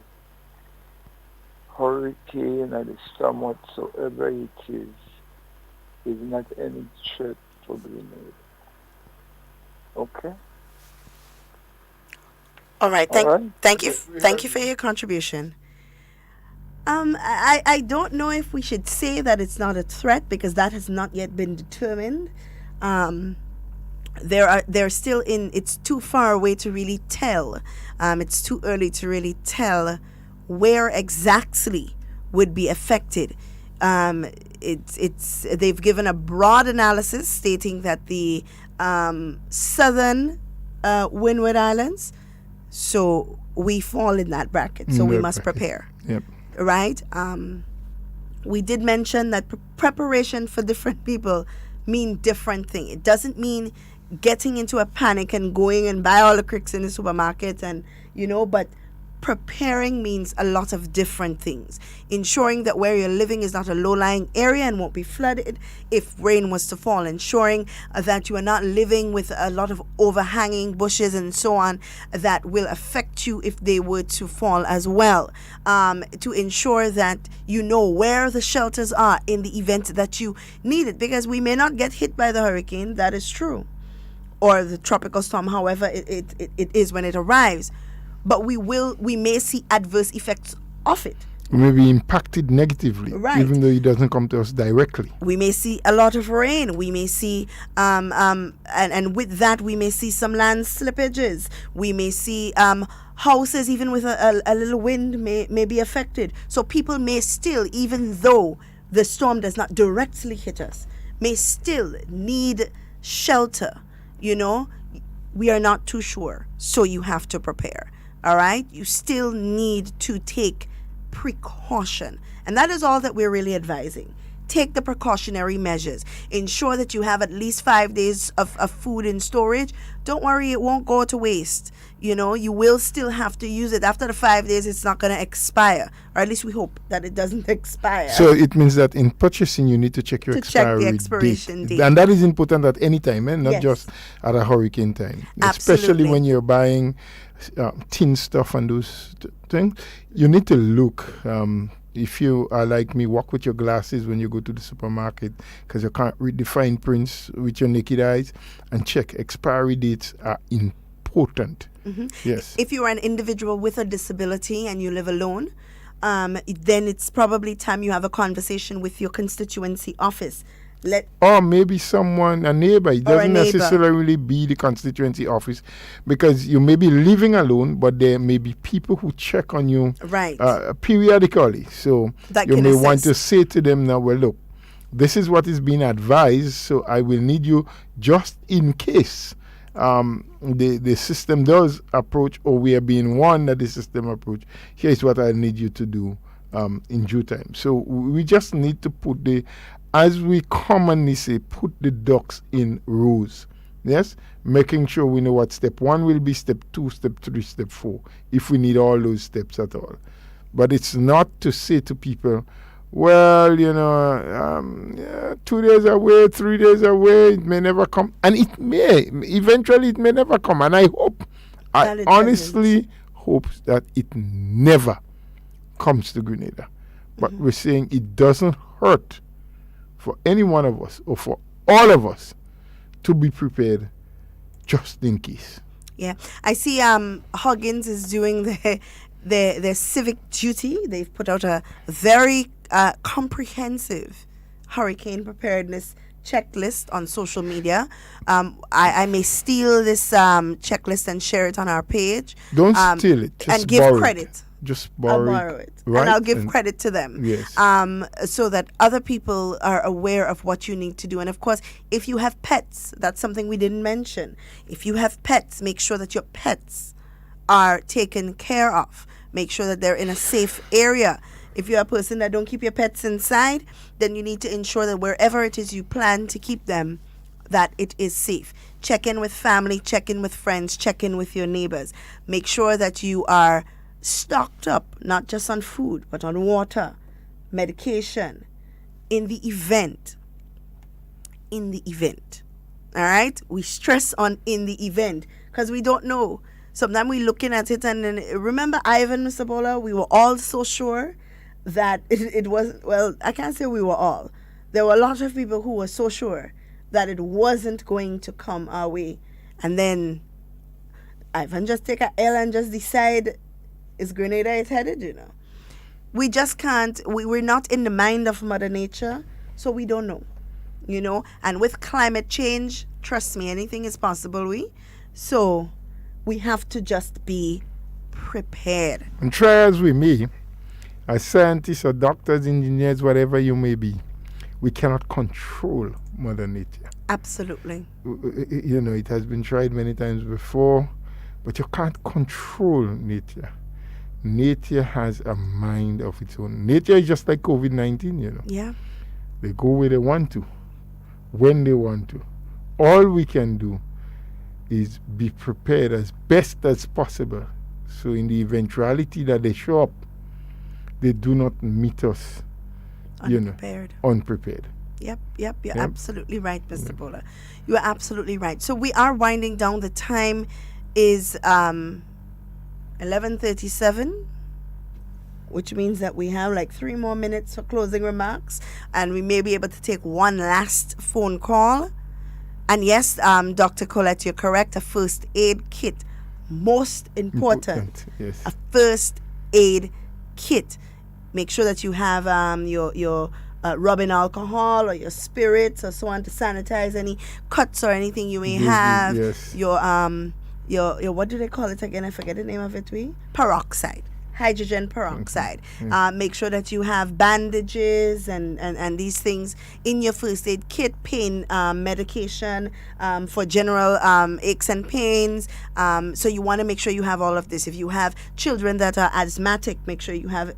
hurricane or the storm whatsoever it is not any threat to Grenada. Okay? All right. All right. Thank you for your contribution. I don't know if we should say that it's not a threat, because that has not yet been determined. They're still in. It's too far away to really tell. It's too early to really tell where exactly would be affected. They've given a broad analysis stating that the southern Windward Islands. So we fall in that bracket. So we must prepare. Yep. Right? We did mention that preparation for different people mean different thing. It doesn't mean getting into a panic and going and buy all the cricks in the supermarket, and but preparing means a lot of different things. Ensuring that where you're living is not a low-lying area and won't be flooded if rain was to fall. Ensuring that you are not living with a lot of overhanging bushes and so on that will affect you if they were to fall as well. To ensure that you know where the shelters are in the event that you need it, because we may not get hit by the hurricane, that is true, or the tropical storm, however it is when it arrives. But we may see adverse effects of it. We may be impacted negatively, right, even though it doesn't come to us directly. We may see a lot of rain. We may see, and with that, we may see some land slippages. We may see houses, even with a little wind, may be affected. So people may still, even though the storm does not directly hit us, may still need shelter. We are not too sure. So you have to prepare. All right? You still need to take precaution. And that is all that we're really advising. take the precautionary measures. Ensure that you have at least 5 days of food in storage. Don't worry, it won't go to waste. You know, you will still have to use it. After the 5 days, it's not going to expire. Or at least we hope that it doesn't expire. So it means that in purchasing, you need to check your the expiration date. And that is important at any time, not Yes. just at a hurricane time. Absolutely. Especially when you're buying tin stuff and those things. You need to look. If you are like me, walk with your glasses when you go to the supermarket because you can't read the fine prints with your naked eyes, and check expiry dates are important. Yes. If you are an individual with a disability and you live alone, then it's probably time you have a conversation with your constituency office. Or maybe someone, a neighbor. It Or a doesn't neighbor. necessarily be the constituency office, because you may be living alone, but there may be people who check on you Right. periodically. So That you can may want to assist. say to them now, well, look, this is what is being advised, so I will need you just in case the system does approach, or we are being warned that the system approach. Here is what I need you to do in due time. So we just need to put as we commonly say, put the ducks in rows. Yes? Making sure we know what step 1 will be, step 2, step 3, step 4, if we need all those steps at all. But it's not to say to people, well, 2 days away, 3 days away, it may never come. And it may. Eventually, it may never come. And I honestly hope that it never comes to Grenada. But we're saying it doesn't hurt for any one of us, or for all of us, to be prepared just in case. Yeah. I see Huggins is doing their civic duty. They've put out a very comprehensive hurricane preparedness checklist on social media. I may steal this checklist and share it on our page. Don't steal it. Just and give borrow credit. It. Just I'll borrow borrow it. Right? And I'll give credit to them. Yes. So that other people are aware of what you need to do. And of course, if you have pets, that's something we didn't mention. If you have pets, make sure that your pets are taken care of. Make sure that they're in a safe area. If you're a person that don't keep your pets inside, then you need to ensure that wherever it is you plan to keep them, that it is safe. Check in with family, check in with friends, check in with your neighbors. Make sure that you are stocked up, not just on food, but on water, medication, in the event. In the event. All right? We stress on in the event because we don't know. Sometimes we're looking at it and then, remember Ivan, Mr. Bola? We were all so sure that it wasn't, well, I can't say we were all. There were a lot of people who were so sure that it wasn't going to come our way. And then Ivan just take a L and just decide is Grenada is headed, We just can't, we're not in the mind of Mother Nature, so we don't know, And with climate change, trust me, anything is possible, So we have to just be prepared. And try as we may, as scientists or doctors, engineers, whatever you may be, we cannot control Mother Nature. Absolutely. It has been tried many times before, but you can't control nature. Nature has a mind of its own. Nature is just like COVID-19, Yeah. They go where they want to, when they want to. All we can do is be prepared as best as possible. So in the eventuality that they show up, they do not meet us, unprepared. Yep. You're absolutely right, Mr. Bola. You are absolutely right. So we are winding down. The time is 11:37, which means that we have like 3 more minutes for closing remarks, and we may be able to take one last phone call. And yes, Dr. Colette, you're correct. A first aid kit, most important. Yes. A first aid kit. Make sure that you have your rubbing alcohol or your spirits or so on to sanitize any cuts or anything you may have. Yes. Your what do they call it again? I forget the name of it. Peroxide. Hydrogen peroxide. Make sure that you have bandages and these things in your first aid kit. Pain medication for general aches and pains. So you want to make sure you have all of this. If you have children that are asthmatic, make sure you have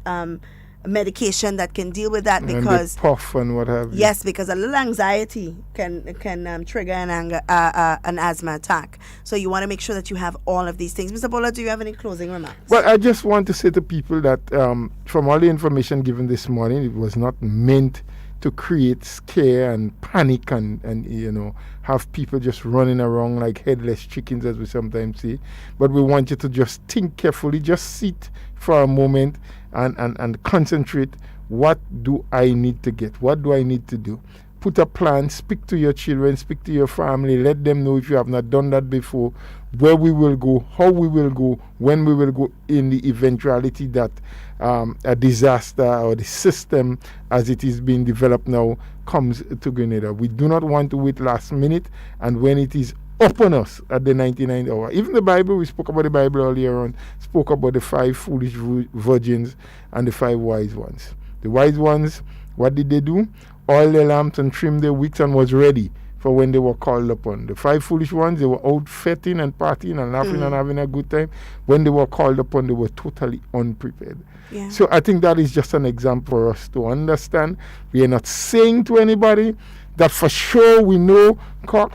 medication that can deal with that, And because the puff and what have you. yes, because a little anxiety can trigger an asthma attack. So you want to make sure that you have all of these things. Mr. Bola, do you have any closing remarks? Well, I just want to say to people that from all the information given this morning, it was not meant to create scare and panic and have people just running around like headless chickens, as we sometimes say. But we want you to just think carefully, just sit for a moment and concentrate. What do I need to get? What do I need to do? Put a plan, speak to your children, speak to your family, let them know if you have not done that before, where we will go, how we will go, when we will go, in the eventuality that a disaster or the system as it is being developed now comes to Grenada. We do not want to wait last minute, and when it is upon us at the 99th hour. Even the Bible, we spoke about the Bible earlier on, spoke about the 5 foolish virgins and the 5 wise ones. The wise ones, what did they do? Oil their lamps and trim their wicks and was ready for when they were called upon. The 5 foolish ones, they were out fetting and partying and laughing and having a good time. When they were called upon, they were totally unprepared. Yeah. So I think that is just an example for us to understand. We are not saying to anybody that for sure we know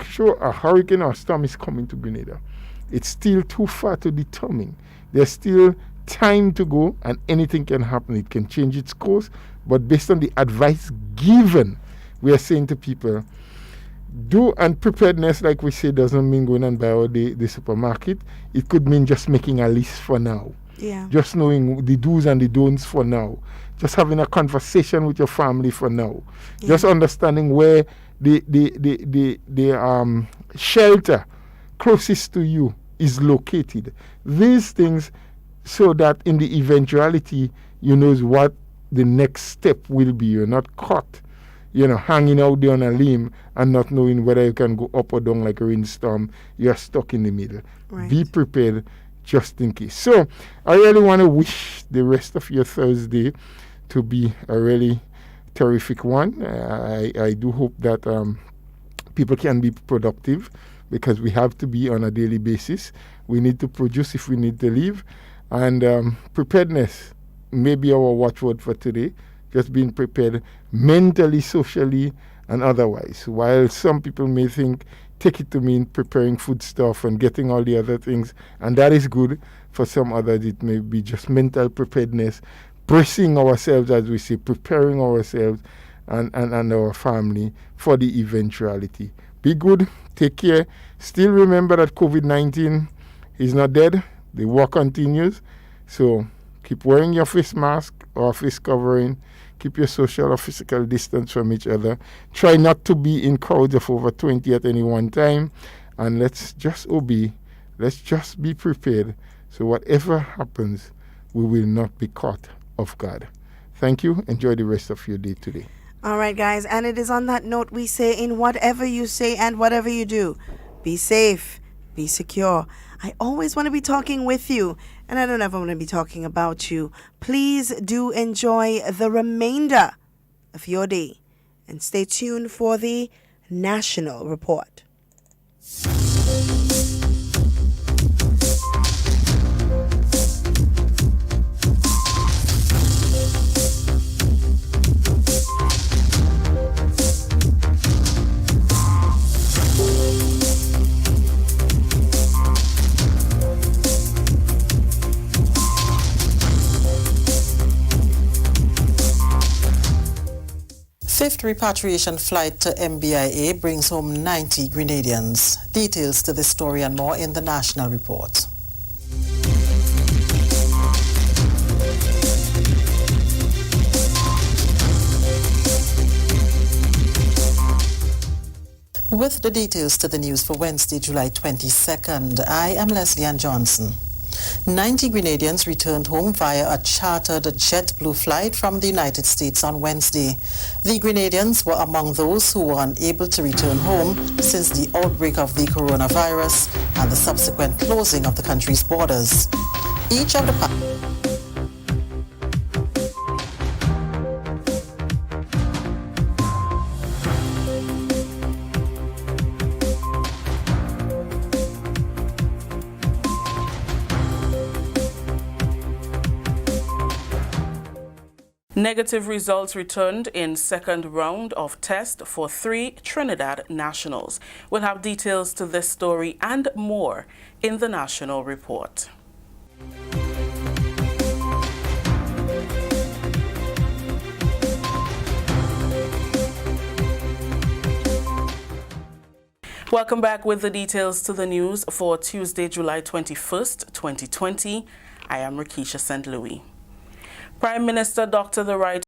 sure a hurricane or storm is coming to Grenada. It's still too far to determine. There's still time to go, and anything can happen. It can change its course, but based on the advice given, we are saying to people, and preparedness, like we say, doesn't mean going and buy out the supermarket. It could mean just making a list for now. Yeah. Just knowing the do's and the don'ts for now. Just having a conversation with your family for now. Yeah. Just understanding where the shelter closest to you is located. These things, so that in the eventuality, you know what the next step will be. You're not caught, hanging out there on a limb and not knowing whether you can go up or down like a rainstorm. You're stuck in the middle. Right. Be prepared just in case. So I really want to wish the rest of your Thursday to be a really terrific one. I do hope that people can be productive, because we have to be on a daily basis. We need to produce if we need to live. And preparedness may be our watchword for today. Just being prepared mentally, socially, and otherwise. While some people may take it to mean preparing food stuff and getting all the other things, and that is good. For some others, it may be just mental preparedness, bracing ourselves, as we say, preparing ourselves and our family for the eventuality. Be good, take care. Still remember that COVID-19 is not dead. The war continues. So keep wearing your face mask or face covering. Keep your social or physical distance from each other. Try not to be in crowds of over 20 at any one time. And let's just obey. Let's just be prepared. So whatever happens, we will not be caught off guard. Thank you. Enjoy the rest of your day today. All right, guys. And it is on that note we say, in whatever you say and whatever you do, be safe, be secure. I always want to be talking with you, and I don't ever want to be talking about you. Please do enjoy the remainder of your day, and stay tuned for the National Report. Fifth repatriation flight to MBIA brings home 90 Grenadians. Details to this story and more in the National Report. With the details to the news for Wednesday, July 22nd, I am Leslie Ann Johnson. 90 Grenadians returned home via a chartered JetBlue flight from the United States on Wednesday. The Grenadians were among those who were unable to return home since the outbreak of the coronavirus and the subsequent closing of the country's borders. Each of the Negative results returned in second round of test for 3 Trinidad nationals. We'll have details to this story and more in the national report. Welcome back with the details to the news for Tuesday, July 21st, 2020. I am Rakisha St. Louis. Prime Minister Dr. The Right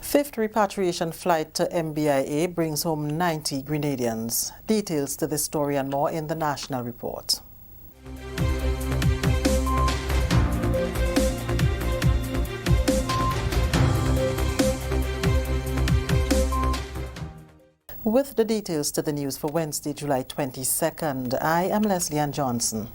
Fifth repatriation flight to MBIA brings home 90 Grenadians. Details to this story and more in the national report. With the details to the news for Wednesday, July 22nd, I am Leslie Ann Johnson.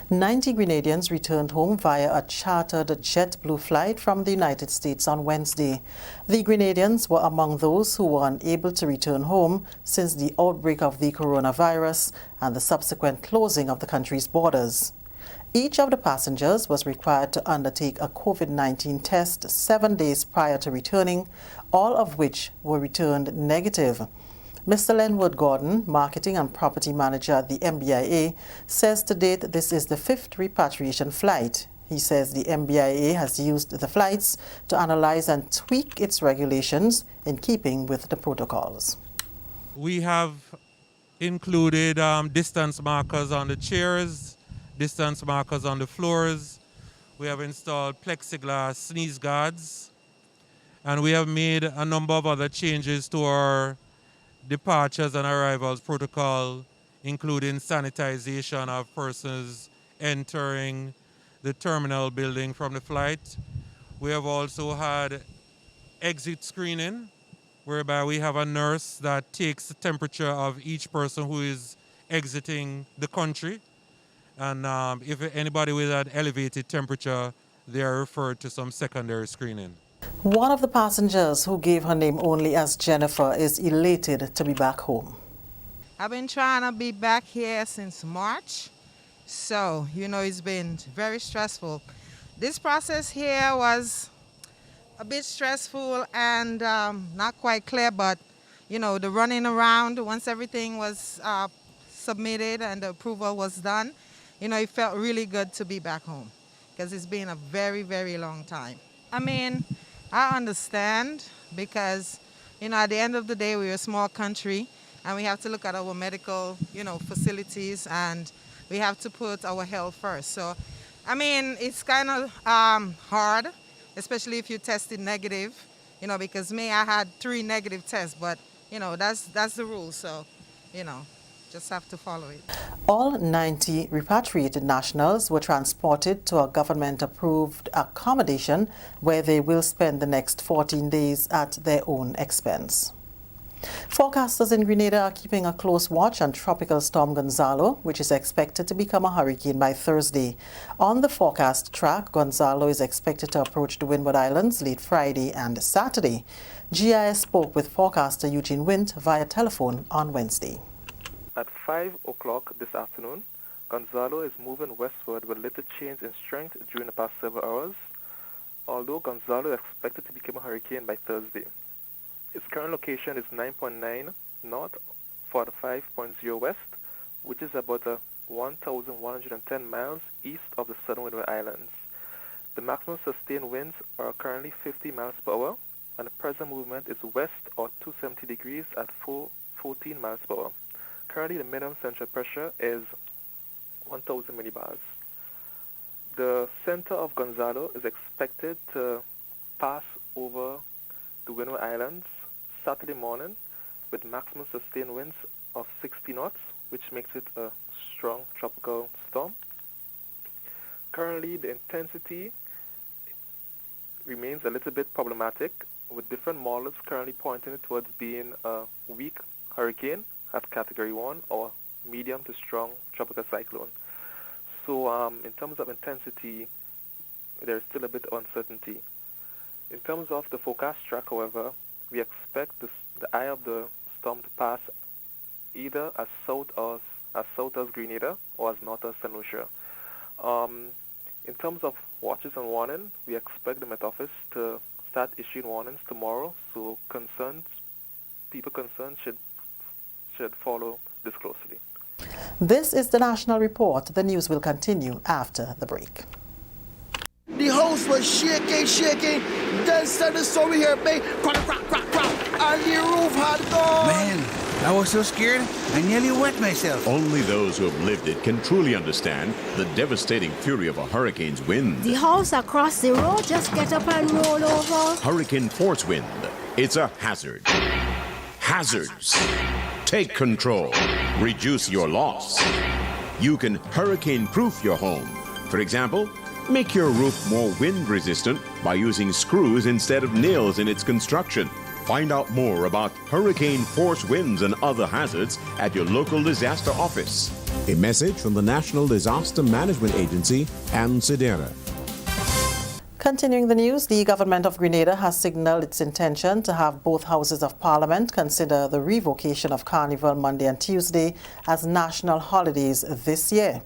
90 Grenadians returned home via a chartered JetBlue flight from the United States on Wednesday. The Grenadians were among those who were unable to return home since the outbreak of the coronavirus and the subsequent closing of the country's borders. Each of the passengers was required to undertake a COVID-19 test 7 days prior to returning, all of which were returned negative. Mr. Lenwood Gordon, Marketing and Property Manager at the MBIA, says to date this is the 5th repatriation flight. He says the MBIA has used the flights to analyze and tweak its regulations in keeping with the protocols. We have included distance markers on the chairs, distance markers on the floors. We have installed plexiglass sneeze guards, and we have made a number of other changes to our departures and arrivals protocol, including sanitization of persons entering the terminal building from the flight. We have also had exit screening, whereby we have a nurse that takes the temperature of each person who is exiting the country. And if anybody with an elevated temperature, they are referred to some secondary screening. One of the passengers, who gave her name only as Jennifer, is elated to be back home. I've been trying to be back here since March, so, it's been very stressful. This process here was a bit stressful and not quite clear, but, the running around, once everything was submitted and the approval was done, it felt really good to be back home because it's been a very, very long time. I understand because, at the end of the day, we're a small country and we have to look at our medical, facilities, and we have to put our health first. So, it's kind of hard, especially if you tested negative, because I had 3 negative tests, but, that's the rule. So, just have to follow it. All 90 repatriated nationals were transported to a government-approved accommodation where they will spend the next 14 days at their own expense. Forecasters in Grenada are keeping a close watch on Tropical Storm Gonzalo, which is expected to become a hurricane by Thursday. On the forecast track, Gonzalo is expected to approach the Windward Islands late Friday and Saturday. GIS spoke with forecaster Eugene Wint via telephone on Wednesday. At 5 o'clock this afternoon, Gonzalo is moving westward with little change in strength during the past several hours, although Gonzalo is expected to become a hurricane by Thursday. Its current location is 9.9 north, 45.0 west, which is about 1,110 miles east of the southern Windward Islands. The maximum sustained winds are currently 50 miles per hour, and the present movement is west or 270 degrees at 14 miles per hour. Currently, the minimum central pressure is 1,000 millibars. The center of Gonzalo is expected to pass over the Windward Islands Saturday morning with maximum sustained winds of 60 knots, which makes it a strong tropical storm. Currently, the intensity remains a little bit problematic, with different models currently pointing it towards being a weak hurricane. at Category 1 or medium to strong tropical cyclone. So in terms of intensity, there's still a bit of uncertainty. In terms of the forecast track, however, we expect the eye of the storm to pass either as south as Grenada or as north as St. Lucia. In terms of watches and warning, we expect the Met Office to start issuing warnings tomorrow, so people concerned should follow this closely. This is the National Report. The news will continue after the break. The house was shaking. Then suddenly saw we hear bang, crack, and the roof had gone. Man, I was so scared, I nearly wet myself. Only those who have lived it can truly understand the devastating fury of a hurricane's wind. The house across the road just get up and roll over. Hurricane force wind. It's a hazard. Hazards. Take control. Reduce your loss. You can hurricane-proof your home. For example, make your roof more wind-resistant by using screws instead of nails in its construction. Find out more about hurricane force winds and other hazards at your local disaster office. A message from the National Disaster Management Agency and SEDERA. Continuing the news, the government of Grenada has signaled its intention to have both houses of parliament consider the revocation of Carnival Monday and Tuesday as national holidays this year.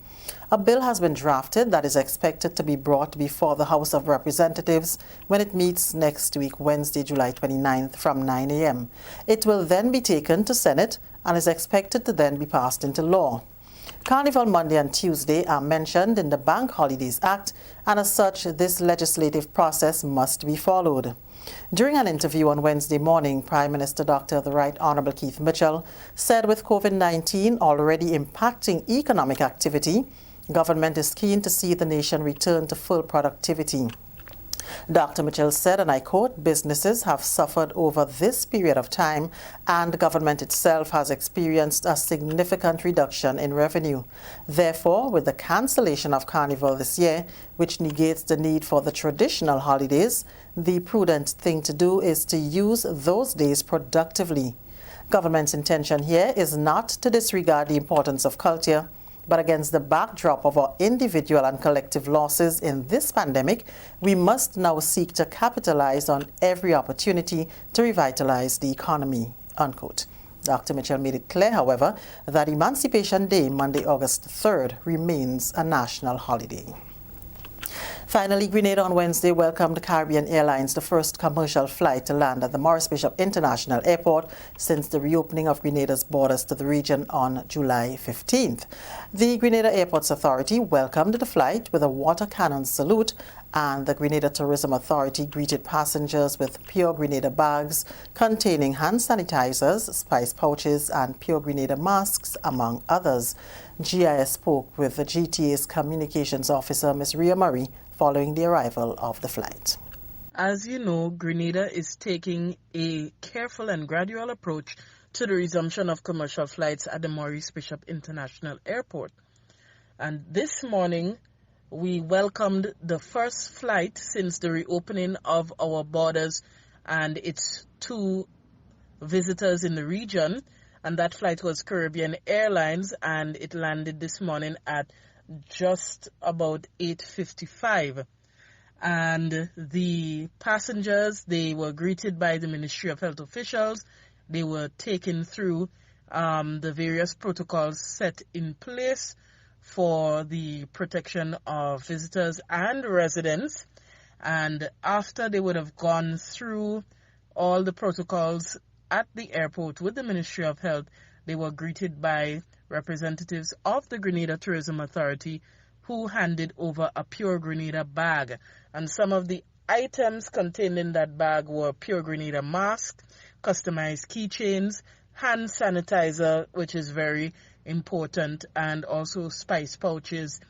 A bill has been drafted that is expected to be brought before the House of Representatives when it meets next week, Wednesday, July 29th from 9 a.m. It will then be taken to Senate and is expected to then be passed into law. Carnival Monday and Tuesday are mentioned in the Bank Holidays Act, and as such, this legislative process must be followed. During an interview on Wednesday morning, Prime Minister Dr. The Right Honourable Keith Mitchell said with COVID-19 already impacting economic activity, government is keen to see the nation return to full productivity. Dr. Mitchell said, and I quote, businesses have suffered over this period of time and government itself has experienced a significant reduction in revenue. Therefore, with the cancellation of Carnival this year, which negates the need for the traditional holidays, the prudent thing to do is to use those days productively. Government's intention here is not to disregard the importance of culture, but against the backdrop of our individual and collective losses in this pandemic, we must now seek to capitalize on every opportunity to revitalize the economy, unquote. Dr. Mitchell made it clear, however, that Emancipation Day, Monday, August 3rd, remains a national holiday. Finally, Grenada on Wednesday welcomed Caribbean Airlines, the first commercial flight to land at the Maurice Bishop International Airport since the reopening of Grenada's borders to the region on July 15th. The Grenada Airports Authority welcomed the flight with a water cannon salute, and the Grenada Tourism Authority greeted passengers with Pure Grenada bags containing hand sanitizers, spice pouches, and Pure Grenada masks, among others. GIS spoke with the GTA's communications officer, Ms. Ria Murray, following the arrival of the flight. As you know, Grenada is taking a careful and gradual approach to the resumption of commercial flights at the Maurice Bishop International Airport. And this morning, we welcomed the first flight since the reopening of our borders and its two visitors in the region. And that flight was Caribbean Airlines, and it landed this morning at just about 8:55. And the passengers, they were greeted by the Ministry of Health officials. They were taken through the various protocols set in place for the protection of visitors and residents. And after they would have gone through all the protocols at the airport with the Ministry of Health, they were greeted by representatives of the Grenada Tourism Authority who handed over a Pure Grenada bag. And some of the items contained in that bag were Pure Grenada masks, customized keychains, hand sanitizer, which is very important, and also spice pouches,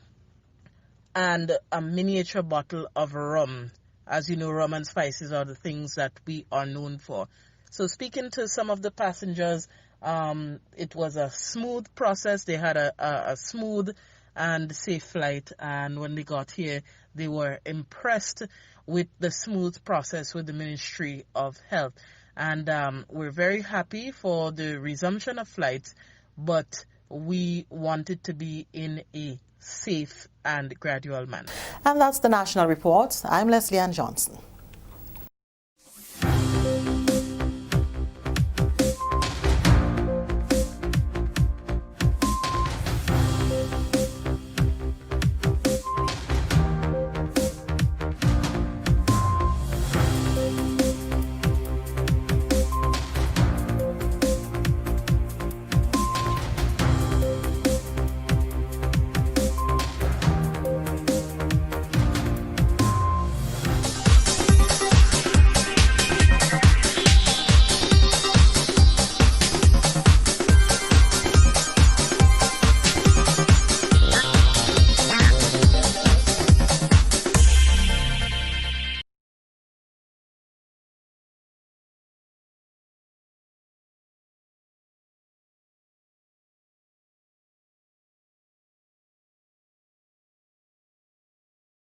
and a miniature bottle of rum. As you know, rum and spices are the things that we are known for. So speaking to some of the passengers, it was a smooth process. They had a smooth and safe flight, and when they got here, they were impressed with the smooth process with the Ministry of Health. And we're very happy for the resumption of flights, but we want it to be in a safe and gradual manner. And that's the National Report. I'm Leslie Ann Johnson.